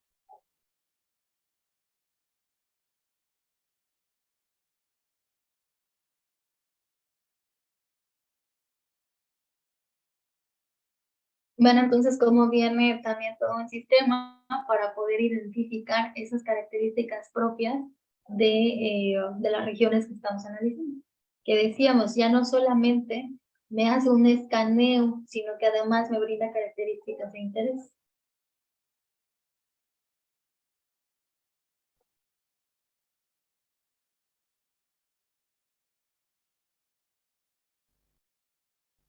Bueno, entonces, ¿cómo viene también todo un sistema para poder identificar esas características propias de las regiones que estamos analizando? Que decíamos, ya no solamente me hace un escaneo, sino que además me brinda características de interés.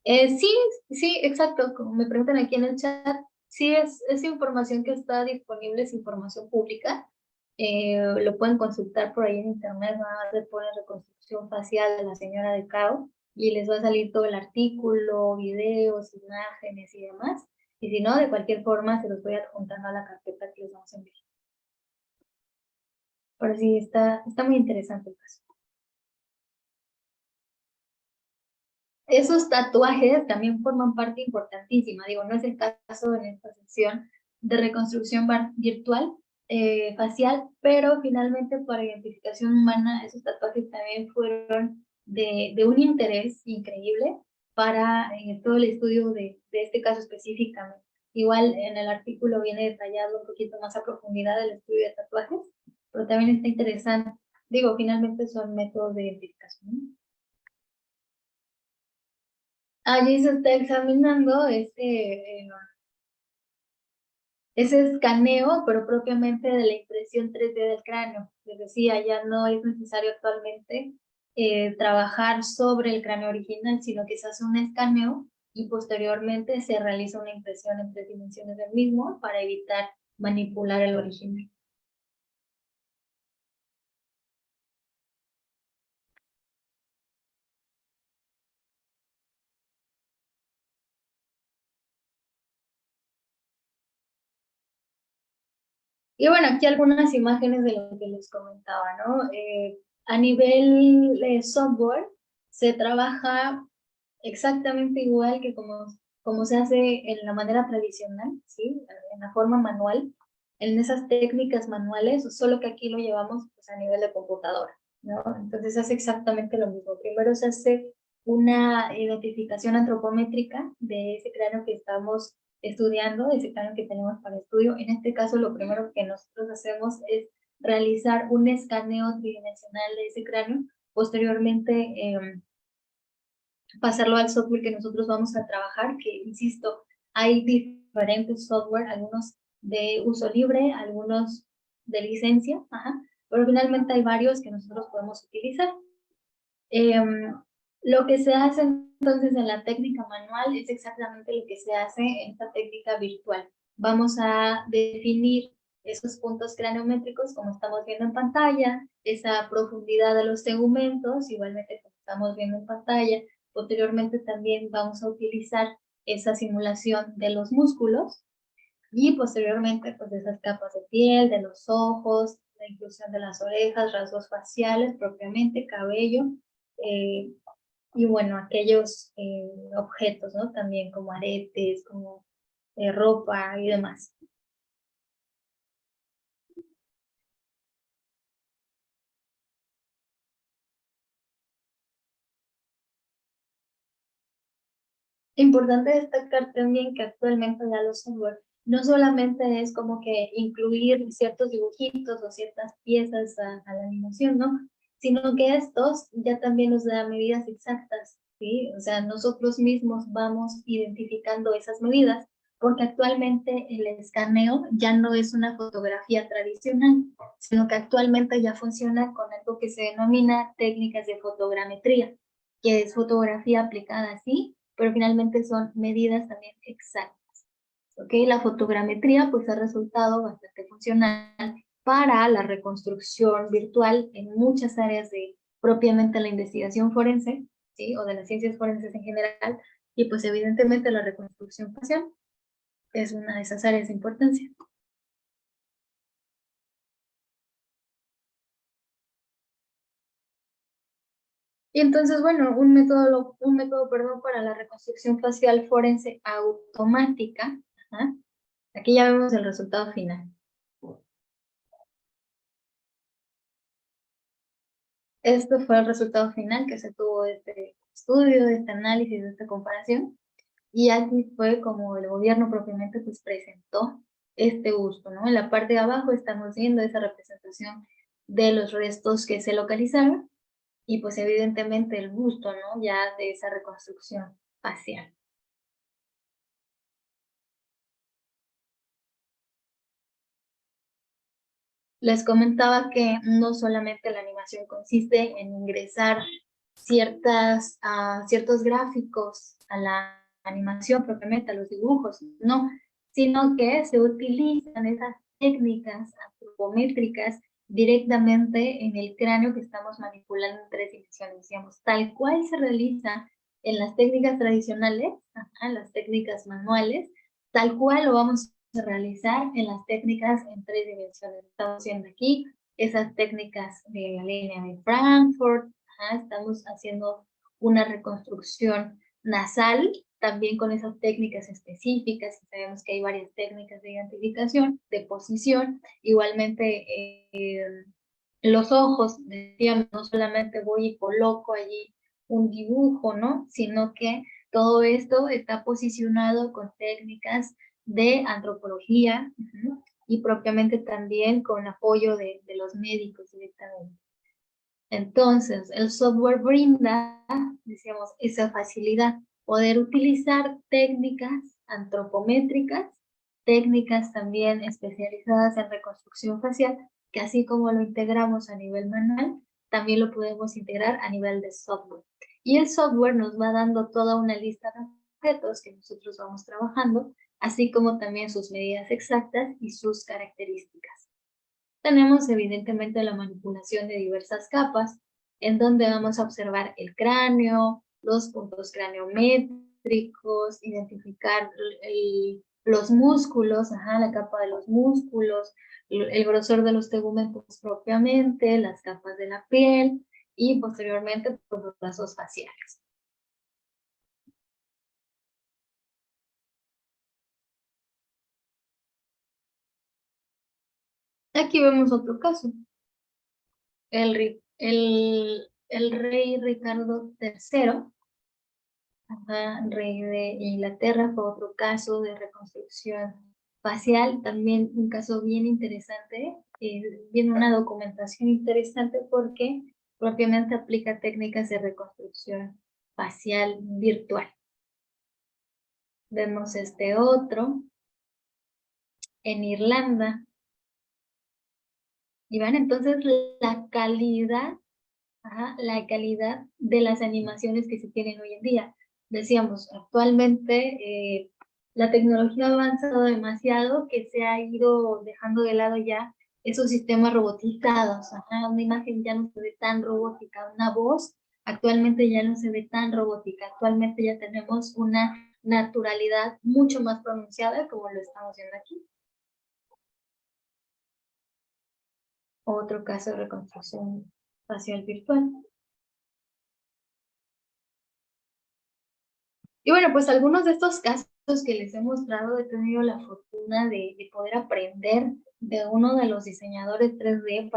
Sí, sí, exacto. Como me preguntan aquí en el chat, sí es información que está disponible, es información pública. Lo pueden consultar por ahí en internet, nada más le ponen reconstrucción facial de la señora de Cao y les va a salir todo el artículo, videos, imágenes y demás. Y si no, de cualquier forma se los voy adjuntando a la carpeta que les vamos a enviar. Pero sí, está muy interesante el caso. Esos tatuajes también forman parte importantísima, digo, no es el caso en esta sesión de reconstrucción virtual facial, pero finalmente para identificación humana esos tatuajes también fueron de un interés increíble para todo el estudio de este caso específicamente. Igual en el artículo viene detallado un poquito más a profundidad el estudio de tatuajes, pero también está interesante. Digo, finalmente son métodos de identificación, ¿no? Allí se está examinando ese escaneo, pero propiamente de la impresión 3D del cráneo. Les decía, ya no es necesario actualmente trabajar sobre el cráneo original, sino que se hace un escaneo y posteriormente se realiza una impresión en 3 dimensiones del mismo para evitar manipular el original. Y bueno, aquí algunas imágenes de lo que les comentaba, ¿no? A nivel software, se trabaja exactamente igual que como se hace en la manera tradicional, ¿sí? En la forma manual, en esas técnicas manuales, solo que aquí lo llevamos pues, a nivel de computadora, ¿no? Entonces se hace exactamente lo mismo. Primero se hace una identificación antropométrica de ese cráneo que estamos estudiando, de ese cráneo que tenemos para estudio. En este caso, lo primero que nosotros hacemos es realizar un escaneo tridimensional de ese cráneo. Posteriormente, pasarlo al software que nosotros vamos a trabajar, que insisto, hay diferentes software, algunos de uso libre, algunos de licencia, ajá, pero finalmente hay varios que nosotros podemos utilizar. Lo que se hace entonces en la técnica manual es exactamente lo que se hace en esta técnica virtual. Vamos a definir esos puntos craniométricos como estamos viendo en pantalla, esa profundidad de los segmentos, igualmente como estamos viendo en pantalla. Posteriormente también vamos a utilizar esa simulación de los músculos y posteriormente pues esas capas de piel, de los ojos, la inclusión de las orejas, rasgos faciales propiamente, cabello, eh, y bueno, aquellos objetos, ¿no? También como aretes, como ropa y demás. Importante destacar también que actualmente ya los software no solamente es como que incluir ciertos dibujitos o ciertas piezas a la animación, ¿no? Sino que estos ya también nos dan medidas exactas, ¿sí? O sea, nosotros mismos vamos identificando esas medidas, porque actualmente el escaneo ya no es una fotografía tradicional, sino que actualmente ya funciona con algo que se denomina técnicas de fotogrametría, que es fotografía aplicada así, pero finalmente son medidas también exactas. ¿Ok? La fotogrametría pues ha resultado bastante funcional para la reconstrucción virtual en muchas áreas de propiamente la investigación forense, ¿sí? O de las ciencias forenses en general, y pues evidentemente la reconstrucción facial es una de esas áreas de importancia. Y entonces, bueno, un método, perdón, para la reconstrucción facial forense automática. Ajá. Aquí ya vemos el resultado final. Este fue el resultado final que se tuvo de este estudio, de este análisis, de esta comparación. Y aquí fue como el gobierno propiamente pues presentó este busto, ¿no? En la parte de abajo estamos viendo esa representación de los restos que se localizaron y pues evidentemente el busto, ¿no? Ya de esa reconstrucción facial. Les comentaba que no solamente la animación consiste en ingresar ciertos gráficos a la animación propiamente, a los dibujos, no, sino que se utilizan esas técnicas antropométricas directamente en el cráneo que estamos manipulando en 3 dimensiones, digamos, tal cual se realiza en las técnicas tradicionales, las técnicas manuales, tal cual lo vamos a realizar en las técnicas en 3 dimensiones. Estamos viendo aquí esas técnicas de la línea de Frankfurt, estamos haciendo una reconstrucción nasal, también con esas técnicas específicas, y sabemos que hay varias técnicas de identificación, de posición, igualmente los ojos, decíamos, no solamente voy y coloco allí un dibujo, ¿no? Sino que todo esto está posicionado con técnicas de antropología, y propiamente también con apoyo de los médicos directamente. Entonces, el software brinda, decíamos, esa facilidad, poder utilizar técnicas antropométricas, técnicas también especializadas en reconstrucción facial, que así como lo integramos a nivel manual, también lo podemos integrar a nivel de software. Y el software nos va dando toda una lista de objetos que nosotros vamos trabajando, así como también sus medidas exactas y sus características. Tenemos evidentemente la manipulación de diversas capas, en donde vamos a observar el cráneo, los puntos craniométricos, identificar los músculos, la capa de los músculos, el grosor de los tegumentos propiamente, las capas de la piel y posteriormente pues, los brazos faciales. Aquí vemos otro caso. El rey Ricardo III, rey de Inglaterra, fue otro caso de reconstrucción facial, también un caso bien interesante, viene una documentación interesante porque propiamente aplica técnicas de reconstrucción facial virtual. Vemos este otro en Irlanda. Y van entonces la calidad de las animaciones que se tienen hoy en día. Decíamos, actualmente la tecnología ha avanzado demasiado que se ha ido dejando de lado ya esos sistemas robotizados. Una imagen ya no se ve tan robótica, una voz actualmente ya no se ve tan robótica. Actualmente ya tenemos una naturalidad mucho más pronunciada como lo estamos viendo aquí. Otro caso de reconstrucción facial virtual. Y bueno, pues algunos de estos casos que les he mostrado, he tenido la fortuna de poder aprender de uno de los diseñadores 3D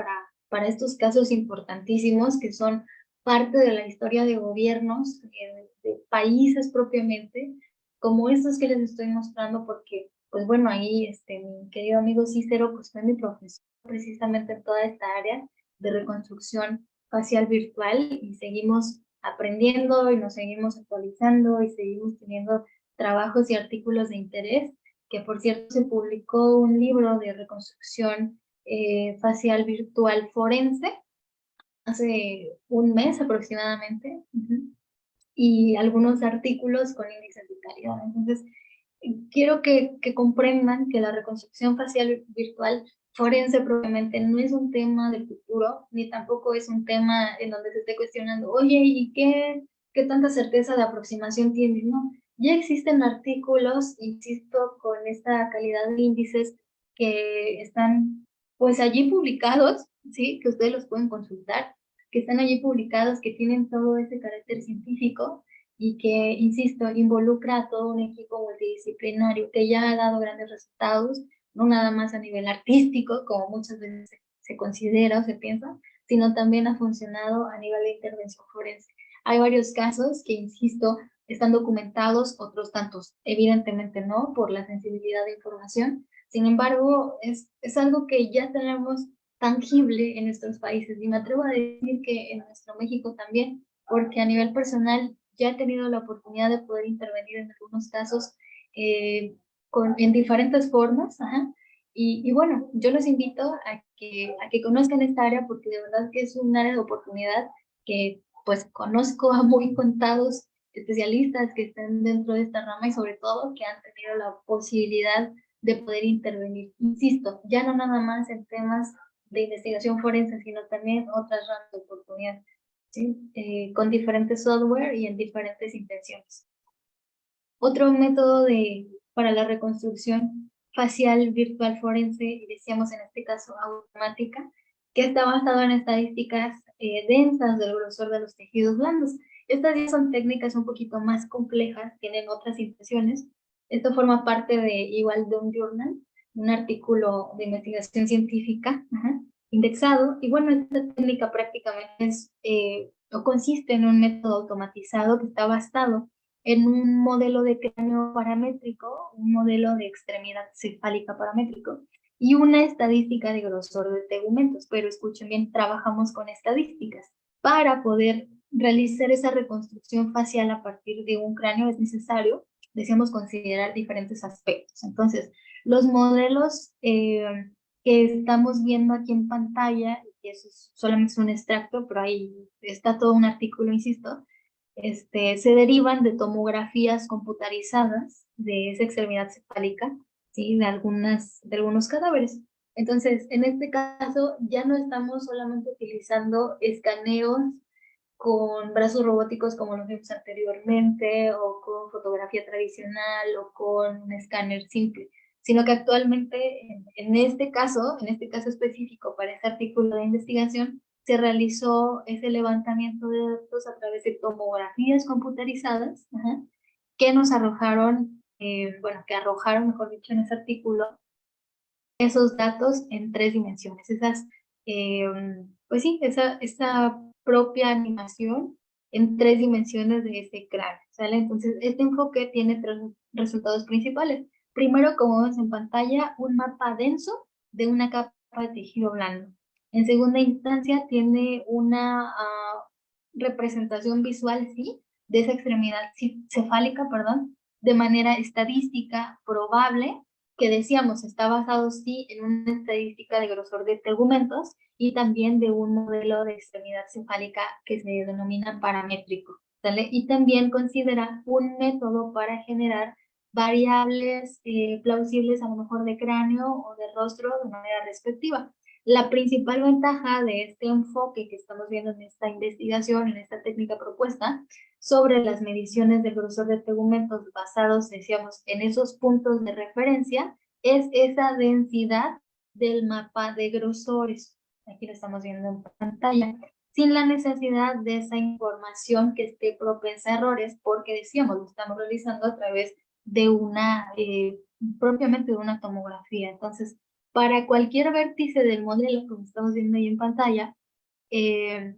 para estos casos importantísimos que son parte de la historia de gobiernos, de países propiamente, como estos que les estoy mostrando, porque, pues bueno, ahí mi querido amigo Cícero, pues fue mi profesor precisamente en toda esta área de reconstrucción facial virtual y seguimos aprendiendo y nos seguimos actualizando y seguimos teniendo trabajos y artículos de interés, que por cierto se publicó un libro de reconstrucción facial virtual forense hace un mes aproximadamente, y algunos artículos con índices de calidad. Entonces, quiero que comprendan que la reconstrucción facial virtual forense propiamente no es un tema del futuro, ni tampoco es un tema en donde se esté cuestionando, oye, ¿y qué tanta certeza de aproximación tienes? No, ya existen artículos, insisto, con esta calidad de índices que están pues allí publicados, ¿sí? Que ustedes los pueden consultar, que están allí publicados, que tienen todo ese carácter científico y que, insisto, involucra a todo un equipo multidisciplinario que ya ha dado grandes resultados, no nada más a nivel artístico, como muchas veces se considera o se piensa, sino también ha funcionado a nivel de intervención forense. Hay varios casos que, insisto, están documentados, otros tantos evidentemente no, por la sensibilidad de información. Sin embargo, es algo que ya tenemos tangible en nuestros países y me atrevo a decir que en nuestro México también, porque a nivel personal ya he tenido la oportunidad de poder intervenir en algunos casos en diferentes formas, ajá. Y bueno, yo los invito a que conozcan esta área porque de verdad que es un área de oportunidad que pues conozco a muy contados especialistas que están dentro de esta rama y sobre todo que han tenido la posibilidad de poder intervenir. Insisto, ya no nada más en temas de investigación forense, sino también otras ramas de oportunidad, ¿sí? Con diferentes software y en diferentes intenciones. Otro método para la reconstrucción facial virtual forense, decíamos en este caso automática, que está basado en estadísticas densas del grosor de los tejidos blandos. Estas ya son técnicas un poquito más complejas, tienen otras intenciones. Esto forma parte de igual de un journal, un artículo de investigación científica, indexado. Y bueno, esta técnica prácticamente o consiste en un método automatizado que está basado en un modelo de cráneo paramétrico, un modelo de extremidad cefálica paramétrico y una estadística de grosor de tegumentos. Pero escuchen bien, trabajamos con estadísticas. Para poder realizar esa reconstrucción facial a partir de un cráneo es necesario, decíamos, considerar diferentes aspectos. Entonces, los modelos que estamos viendo aquí en pantalla, y eso solamente es un extracto, pero ahí está todo un artículo, insisto, se derivan de tomografías computarizadas de esa extremidad cefálica, ¿sí? De algunos cadáveres. Entonces, en este caso, ya no estamos solamente utilizando escaneos con brazos robóticos como lo vimos anteriormente, o con fotografía tradicional, o con un escáner simple, sino que actualmente, en este caso específico para este artículo de investigación, se realizó ese levantamiento de datos a través de tomografías computarizadas, ajá, que nos arrojaron, bueno, que arrojaron, mejor dicho, en ese artículo, esos datos en 3 dimensiones. Eh, pues sí, esa propia animación en 3 dimensiones de ese cráneo, ¿sale? Entonces, este enfoque tiene 3 resultados principales. Primero, como vemos en pantalla, un mapa denso de una capa de tejido blando. En segunda instancia, tiene una representación visual, ¿sí? De esa extremidad cefálica, perdón, de manera estadística probable, que decíamos está basado sí en una estadística de grosor de tegumentos y también de un modelo de extremidad cefálica que se denomina paramétrico, ¿sale? Y también considera un método para generar variables plausibles a lo mejor de cráneo o de rostro de manera respectiva. La principal ventaja de este enfoque que estamos viendo en esta investigación, en esta técnica propuesta, sobre las mediciones del grosor de tegumentos basados, decíamos, en esos puntos de referencia, es esa densidad del mapa de grosores. Aquí lo estamos viendo en pantalla, sin la necesidad de esa información que esté propensa a errores, porque decíamos, lo estamos realizando a través de propiamente de una tomografía. Entonces, para cualquier vértice del modelo, como estamos viendo ahí en pantalla, eh,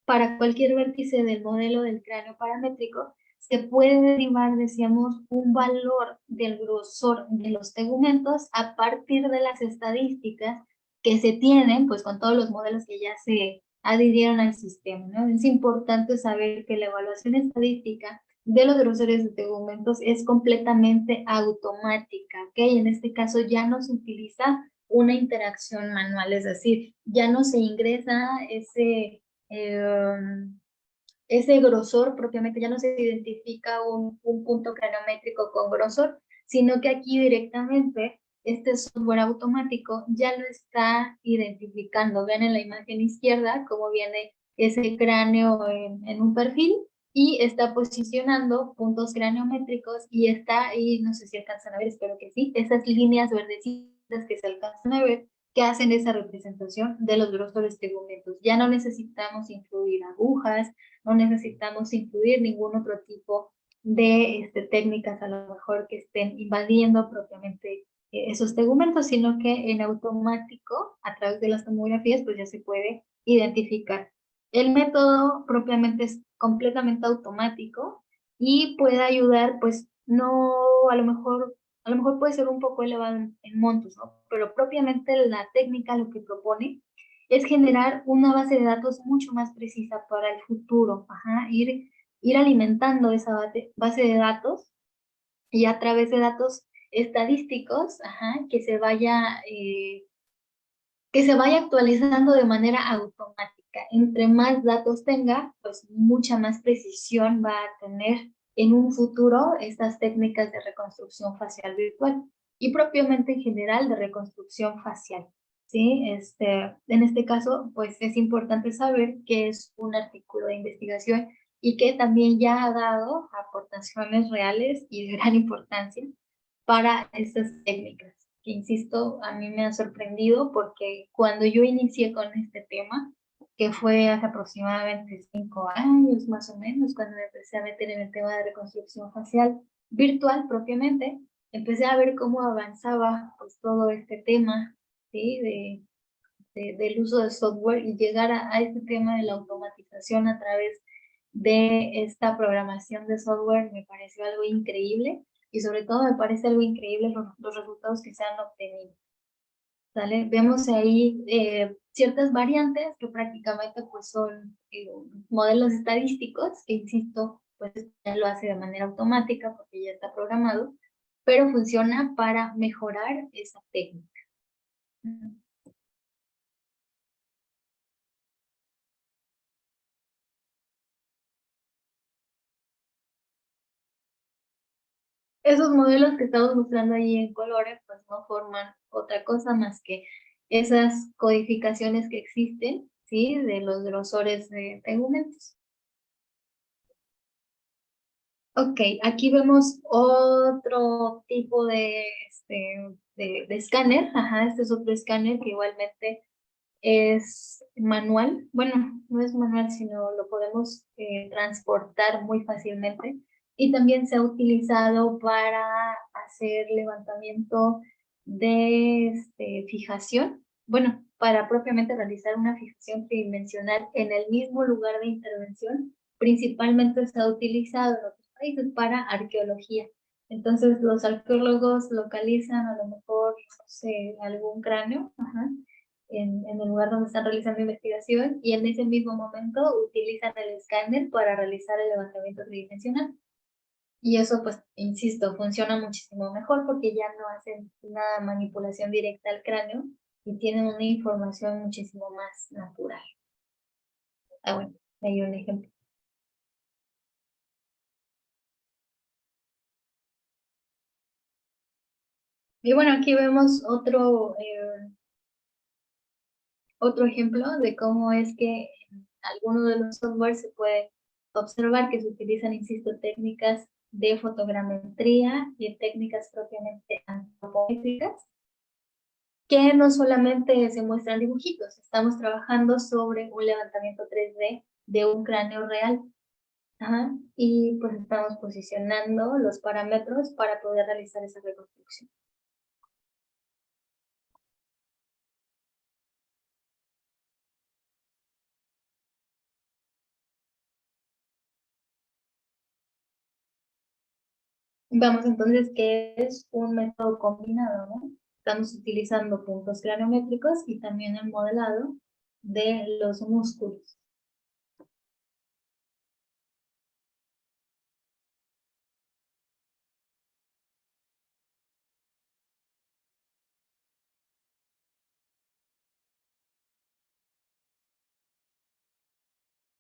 para cualquier vértice del modelo del cráneo paramétrico, se puede derivar, decíamos, un valor del grosor de los tegumentos a partir de las estadísticas que se tienen, pues con todos los modelos que ya se adhirieron al sistema, ¿no? Es importante saber que la evaluación estadística de los grosores de tegumentos es completamente automática, ¿ok? En este caso ya no se utiliza una interacción manual, es decir, ya no se ingresa ese grosor propiamente, ya no se identifica un punto cranométrico con grosor, sino que aquí directamente este software automático ya lo está identificando. Vean en la imagen izquierda cómo viene ese cráneo en un perfil y está posicionando puntos craniométricos y está ahí, no sé si alcanzan a ver, espero que sí, esas líneas verdecitas que se alcanzan a ver, que hacen esa representación de los grosores tegumentos. Ya no necesitamos incluir agujas, no necesitamos incluir ningún otro tipo de técnicas a lo mejor que estén invadiendo propiamente esos tegumentos, sino que en automático, a través de las tomografías, pues ya se puede identificar. El método propiamente es completamente automático y puede ayudar, pues no, a lo mejor puede ser un poco elevado en montos, ¿no? Pero propiamente la técnica lo que propone es generar una base de datos mucho más precisa para el futuro, ajá, ir alimentando esa base de datos y a través de datos estadísticos, ajá, que se vaya actualizando de manera automática. Entre más datos tenga, pues mucha más precisión va a tener en un futuro estas técnicas de reconstrucción facial virtual y propiamente en general de reconstrucción facial. ¿Sí? En este caso, pues es importante saber que es un artículo de investigación y que también ya ha dado aportaciones reales y de gran importancia para estas técnicas, que insisto, a mí me ha sorprendido porque cuando yo inicié con este tema, que fue hace aproximadamente 5 años más o menos, cuando me empecé a meter en el tema de reconstrucción facial virtual propiamente, empecé a ver cómo avanzaba pues todo este tema, ¿sí? Del uso de software y llegar a este tema de la automatización a través de esta programación de software me pareció algo increíble y sobre todo me parece algo increíble los resultados que se han obtenido. ¿Sale? Vemos ahí ciertas variantes que prácticamente pues son modelos estadísticos, que insisto, pues ya lo hace de manera automática porque ya está programado, pero funciona para mejorar esa técnica. Esos modelos que estamos mostrando ahí en colores, pues no forman otra cosa más que esas codificaciones que existen, ¿sí? De los grosores de tegumentos. Ok, aquí vemos otro tipo de escáner. Ajá, este es otro escáner que igualmente es manual. Bueno, no es manual, sino lo podemos transportar muy fácilmente. Y también se ha utilizado para hacer levantamiento de fijación. Bueno, para propiamente realizar una fijación tridimensional en el mismo lugar de intervención. Principalmente se ha utilizado en otros países para arqueología. Entonces, los arqueólogos localizan a lo mejor, no sé, algún cráneo, ajá, en el lugar donde están realizando investigación y en ese mismo momento utilizan el escáner para realizar el levantamiento tridimensional. Y eso, pues, insisto, funciona muchísimo mejor porque ya no hacen una manipulación directa al cráneo y tienen una información muchísimo más natural. Ah, bueno, ahí un ejemplo. Y bueno, aquí vemos otro ejemplo de cómo es que en algunos de los softwares se puede observar que se utilizan, insisto, técnicas de fotogrametría y técnicas propiamente antropométricas, que no solamente se muestran dibujitos, estamos trabajando sobre un levantamiento 3D de un cráneo real. Ajá, y pues estamos posicionando los parámetros para poder realizar esa reconstrucción. Vamos entonces, que es un método combinado, ¿no? Estamos utilizando puntos granumétricos y también el modelado de los músculos.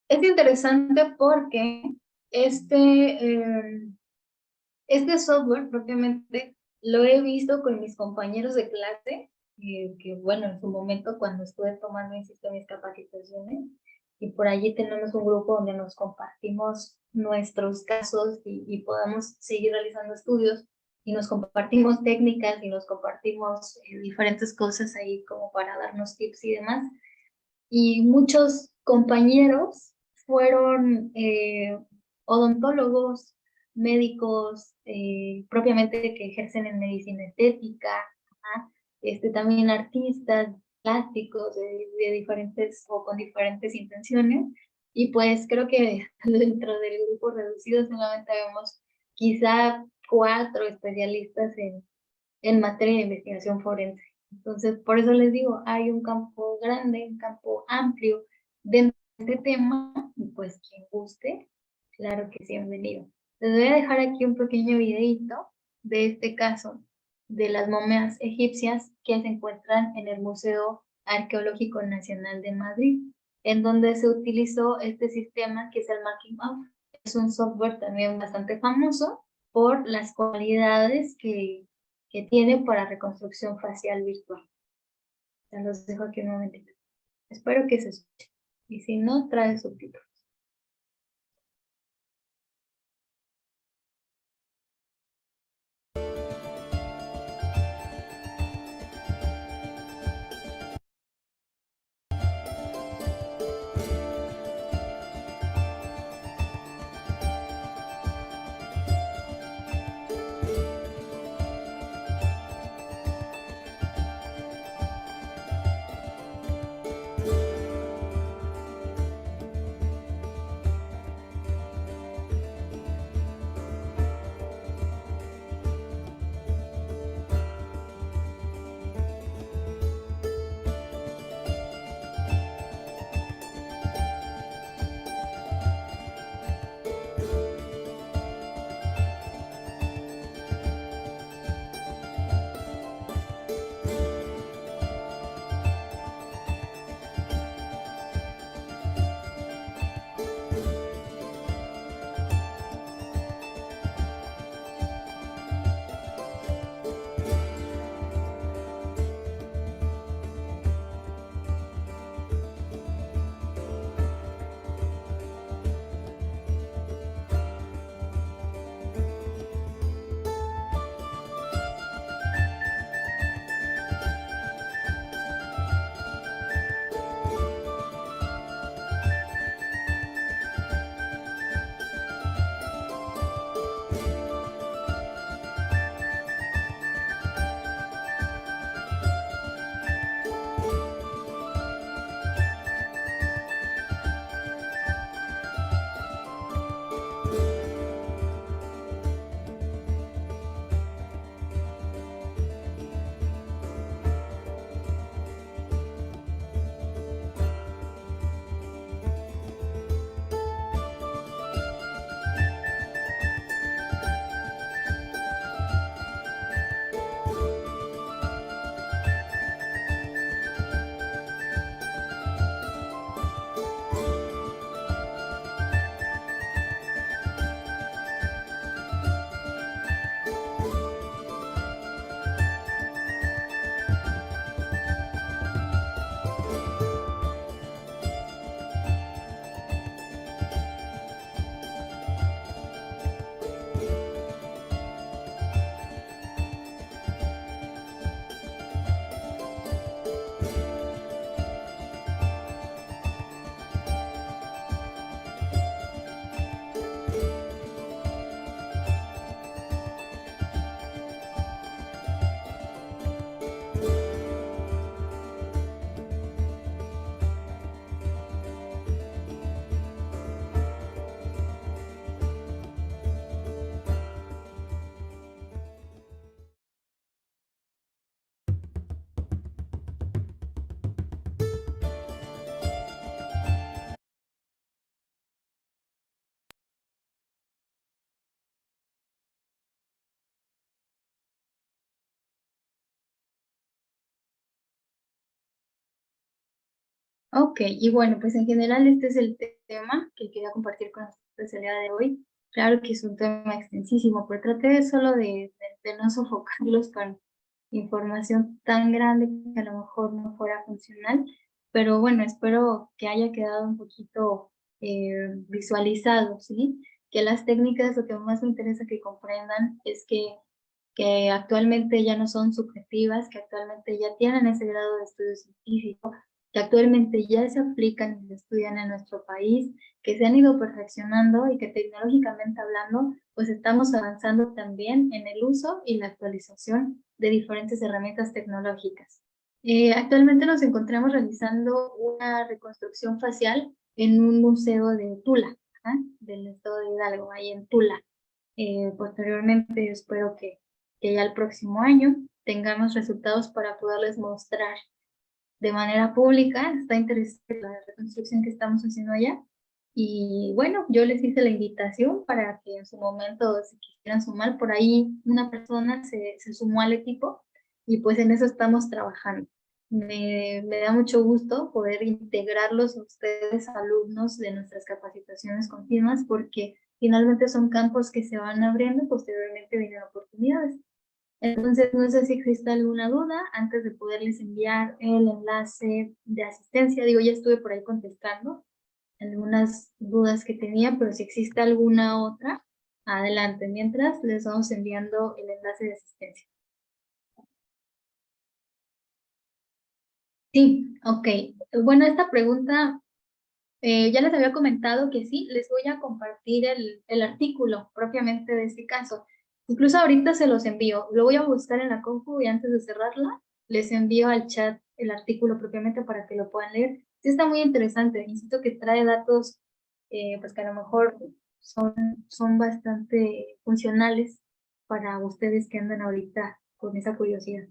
Es interesante porque este software propiamente lo he visto con mis compañeros de clase, que bueno, en su momento cuando estuve tomando, insisto, mis capacitaciones, y por allí tenemos un grupo donde nos compartimos nuestros casos y podamos seguir realizando estudios. y nos compartimos técnicas y nos compartimos diferentes cosas ahí como para darnos tips y demás. Y muchos compañeros fueron odontólogos, médicos, propiamente que ejercen en medicina estética, ajá, también artistas plásticos de diferentes o con diferentes intenciones. Y pues creo que dentro del grupo reducido solamente vemos quizá 4 especialistas en materia de investigación forense. Entonces, por eso les digo, hay un campo grande, un campo amplio de este tema, y pues quien guste, claro que sí, bienvenido. Les voy a dejar aquí un pequeño videito de este caso de las momias egipcias que se encuentran en el Museo Arqueológico Nacional de Madrid, en donde se utilizó este sistema que es el Making of. Es un software también bastante famoso por las cualidades que tiene para reconstrucción facial virtual. Ya los dejo aquí un momentito. Espero que se escuche. Y si no, trae subtítulos. Ok, y bueno, pues en general este es el tema que quería compartir con ustedes el día de hoy. Claro que es un tema extensísimo, pero traté solo de no sofocarlos con información tan grande que a lo mejor no fuera funcional, pero bueno, espero que haya quedado un poquito visualizado, ¿sí? Que las técnicas, lo que más me interesa que comprendan es que que actualmente ya no son subjetivas, que actualmente ya tienen ese grado de estudio científico, que actualmente ya se aplican y se estudian en nuestro país, que se han ido perfeccionando y que tecnológicamente hablando, pues estamos avanzando también en el uso y la actualización de diferentes herramientas tecnológicas. Actualmente nos encontramos realizando una reconstrucción facial en un museo de Tula, del estado de Hidalgo, ahí en Tula. Posteriormente espero que ya el próximo año tengamos resultados para poderles mostrar de manera pública. Está interesante la reconstrucción que estamos haciendo allá. Y bueno, yo les hice la invitación para que en su momento se quisieran sumar. Por ahí una persona se sumó al equipo y pues en eso estamos trabajando. Me da mucho gusto poder integrarlos a ustedes, alumnos de nuestras capacitaciones continuas, porque finalmente son campos que se van abriendo y posteriormente vienen oportunidades. Entonces, no sé si existe alguna duda antes de poderles enviar el enlace de asistencia. Digo, ya estuve por ahí contestando algunas dudas que tenía, pero si existe alguna otra, adelante. Mientras, les vamos enviando el enlace de asistencia. Sí, ok. Bueno, esta pregunta ya les había comentado que sí, les voy a compartir el artículo propiamente de este caso. Incluso ahorita se los envío. Lo voy a buscar en la compu y antes de cerrarla, les envío al chat el artículo propiamente para que lo puedan leer. Sí está muy interesante. Insisto que trae datos pues que a lo mejor son bastante funcionales para ustedes que andan ahorita con esa curiosidad.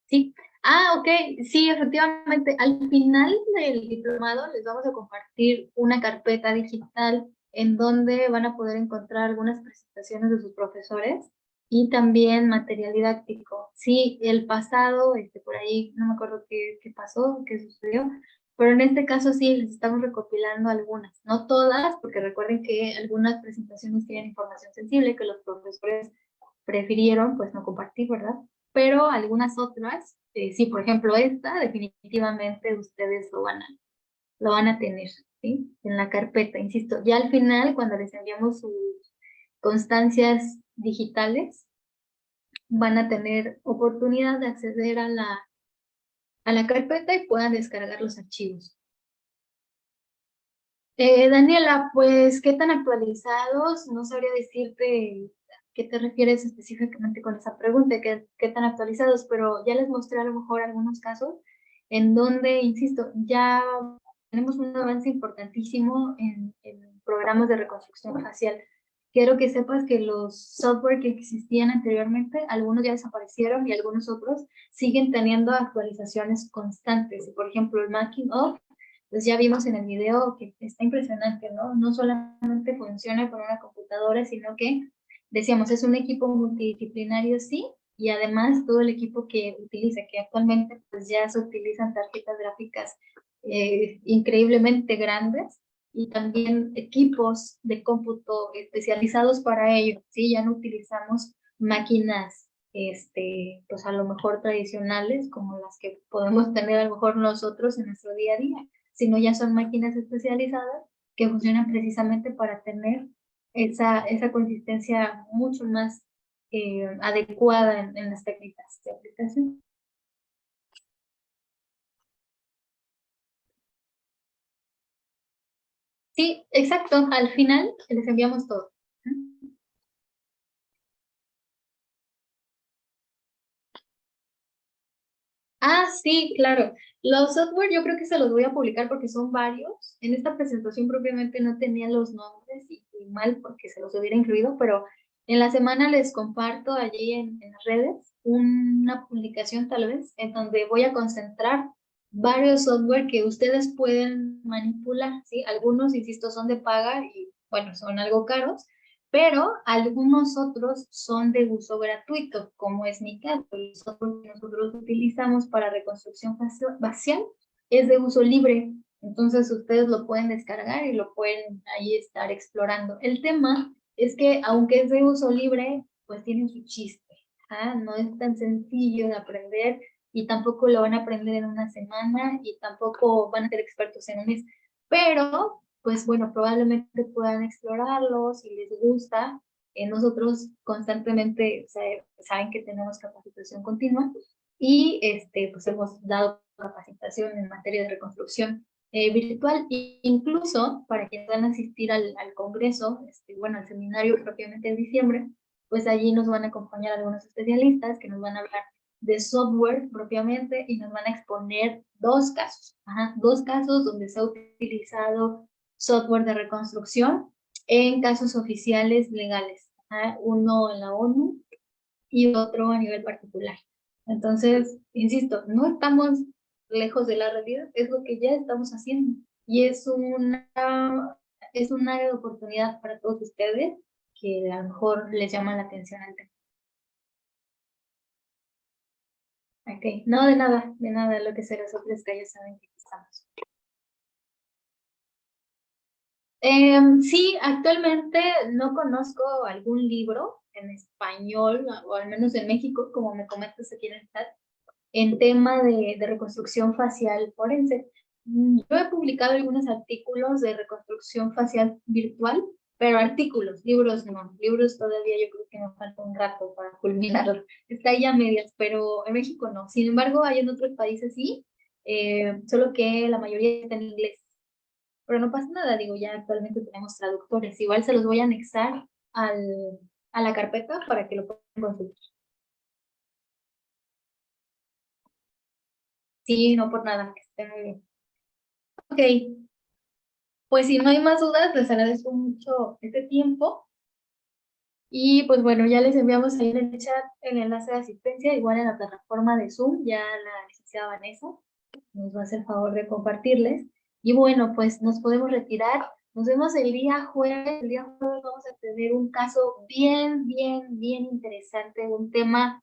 Sí. Ah, ok. Sí, efectivamente. Al final del diplomado les vamos a compartir una carpeta digital en donde van a poder encontrar algunas presentaciones de sus profesores y también material didáctico. Sí, el pasado, por ahí no me acuerdo qué pasó, qué sucedió, pero en este caso sí les estamos recopilando algunas, no todas, porque recuerden que algunas presentaciones tienen información sensible que los profesores prefirieron pues no compartir, ¿verdad? Pero algunas otras, sí, por ejemplo esta, definitivamente ustedes lo van a tener, ¿sí? En la carpeta, insisto. Ya al final, cuando les enviamos sus constancias digitales, van a tener oportunidad de acceder a la carpeta y puedan descargar los archivos. Daniela, pues, ¿qué tan actualizados? No sabría decirte qué te refieres específicamente con esa pregunta, qué tan actualizados, pero ya les mostré a lo mejor algunos casos en donde, insisto, ya tenemos un avance importantísimo en programas de reconstrucción facial. Quiero que sepas que los software que existían anteriormente, algunos ya desaparecieron y algunos otros siguen teniendo actualizaciones constantes. Por ejemplo, el Making of, pues ya vimos en el video que está impresionante, ¿no? No solamente funciona con una computadora, sino que, decíamos, es un equipo multidisciplinario, sí, y además todo el equipo que utiliza, que actualmente pues ya se utilizan tarjetas gráficas increíblemente grandes y también equipos de cómputo especializados para ello, ¿sí? Ya no utilizamos máquinas, pues a lo mejor tradicionales, como las que podemos tener a lo mejor nosotros en nuestro día a día, sino ya son máquinas especializadas que funcionan precisamente para tener esa consistencia mucho más adecuada en las técnicas de aplicación. Sí, exacto. Al final les enviamos todo. Ah, sí, claro. Los software yo creo que se los voy a publicar porque son varios. En esta presentación propiamente no tenía los nombres y mal porque se los hubiera incluido, pero en la semana les comparto allí en las redes una publicación tal vez en donde voy a concentrar varios software que ustedes pueden manipular, ¿sí? Algunos, insisto, son de paga y bueno, son algo caros, pero algunos otros son de uso gratuito, como es mi caso. El software que nosotros utilizamos para reconstrucción facial es de uso libre, entonces ustedes lo pueden descargar y lo pueden ahí estar explorando. El tema es que aunque es de uso libre, pues tiene su chiste. No es tan sencillo de aprender y tampoco lo van a aprender en una semana y tampoco van a ser expertos en un mes, pero pues bueno, probablemente puedan explorarlo si les gusta. Nosotros constantemente saben que tenemos capacitación continua y pues hemos dado capacitación en materia de reconstrucción virtual, e incluso para quienes van a asistir al congreso, bueno, al seminario propiamente en diciembre, pues allí nos van a acompañar algunos especialistas que nos van a hablar de software propiamente y nos van a exponer dos casos donde se ha utilizado software de reconstrucción en casos oficiales legales, uno en la ONU y otro a nivel particular. Entonces, insisto, no estamos lejos de la realidad, es lo que ya estamos haciendo y es un área de oportunidad para todos ustedes que a lo mejor les llama la atención al tema. Ok, no, de nada, lo que se les ofrezca, ya saben que aquí estamos. Sí, actualmente no conozco algún libro en español, o al menos en México, como me comentas aquí en el chat, en tema de reconstrucción facial forense. Yo he publicado algunos artículos de reconstrucción facial virtual, pero artículos, libros no. Libros todavía yo creo que me falta un rato para culminarlo. Está ahí a medias, pero en México no. Sin embargo, hay en otros países sí, solo que la mayoría está en inglés. Pero no pasa nada, digo, ya actualmente tenemos traductores. Igual se los voy a anexar a la carpeta para que lo puedan consultar. Sí, no por nada, que estén muy bien. Ok, pues si no hay más dudas, les agradezco mucho este tiempo. Y pues bueno, ya les enviamos ahí en el chat el enlace de asistencia, igual en la plataforma de Zoom, ya la licenciada Vanessa nos va a hacer favor de compartirles. Y bueno, pues nos podemos retirar. Nos vemos el día jueves. El día jueves vamos a tener un caso bien interesante, un tema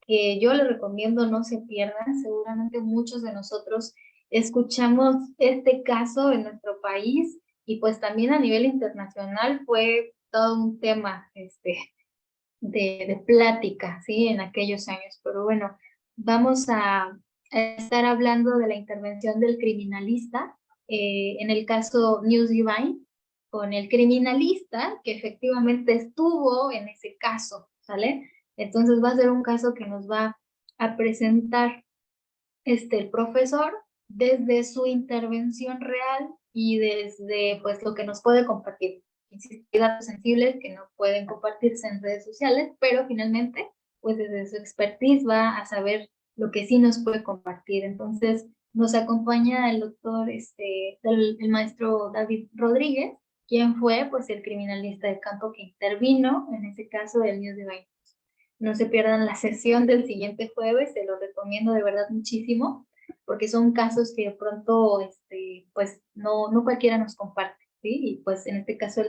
que yo les recomiendo no se pierdan. Seguramente muchos de nosotros escuchamos este caso en nuestro país y pues también a nivel internacional fue todo un tema de plática, ¿sí? En aquellos años. Pero bueno, vamos a estar hablando de la intervención del criminalista en el caso News Divine, con el criminalista que efectivamente estuvo en ese caso, ¿sale? Entonces va a ser un caso que nos va a presentar el profesor desde su intervención real y desde pues lo que nos puede compartir. Insisto, hay datos sensibles que no pueden compartirse en redes sociales, pero finalmente pues desde su expertise va a saber lo que sí nos puede compartir. Entonces nos acompaña el doctor, el maestro David Rodríguez, quien fue pues el criminalista de campo que intervino en ese caso del News Divine. No se pierdan la sesión del siguiente jueves, se lo recomiendo de verdad muchísimo, porque son casos que de pronto, pues no cualquiera nos comparte, ¿sí? Y pues en este caso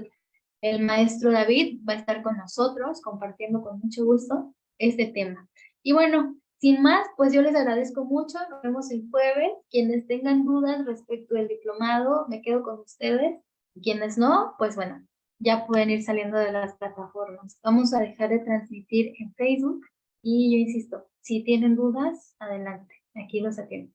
el maestro David va a estar con nosotros compartiendo con mucho gusto este tema. Y bueno, sin más, pues yo les agradezco mucho, nos vemos el jueves. Quienes tengan dudas respecto del diplomado, me quedo con ustedes. Quienes no, pues bueno, ya pueden ir saliendo de las plataformas. Vamos a dejar de transmitir en Facebook y yo insisto, si tienen dudas, adelante, aquí los atiendo.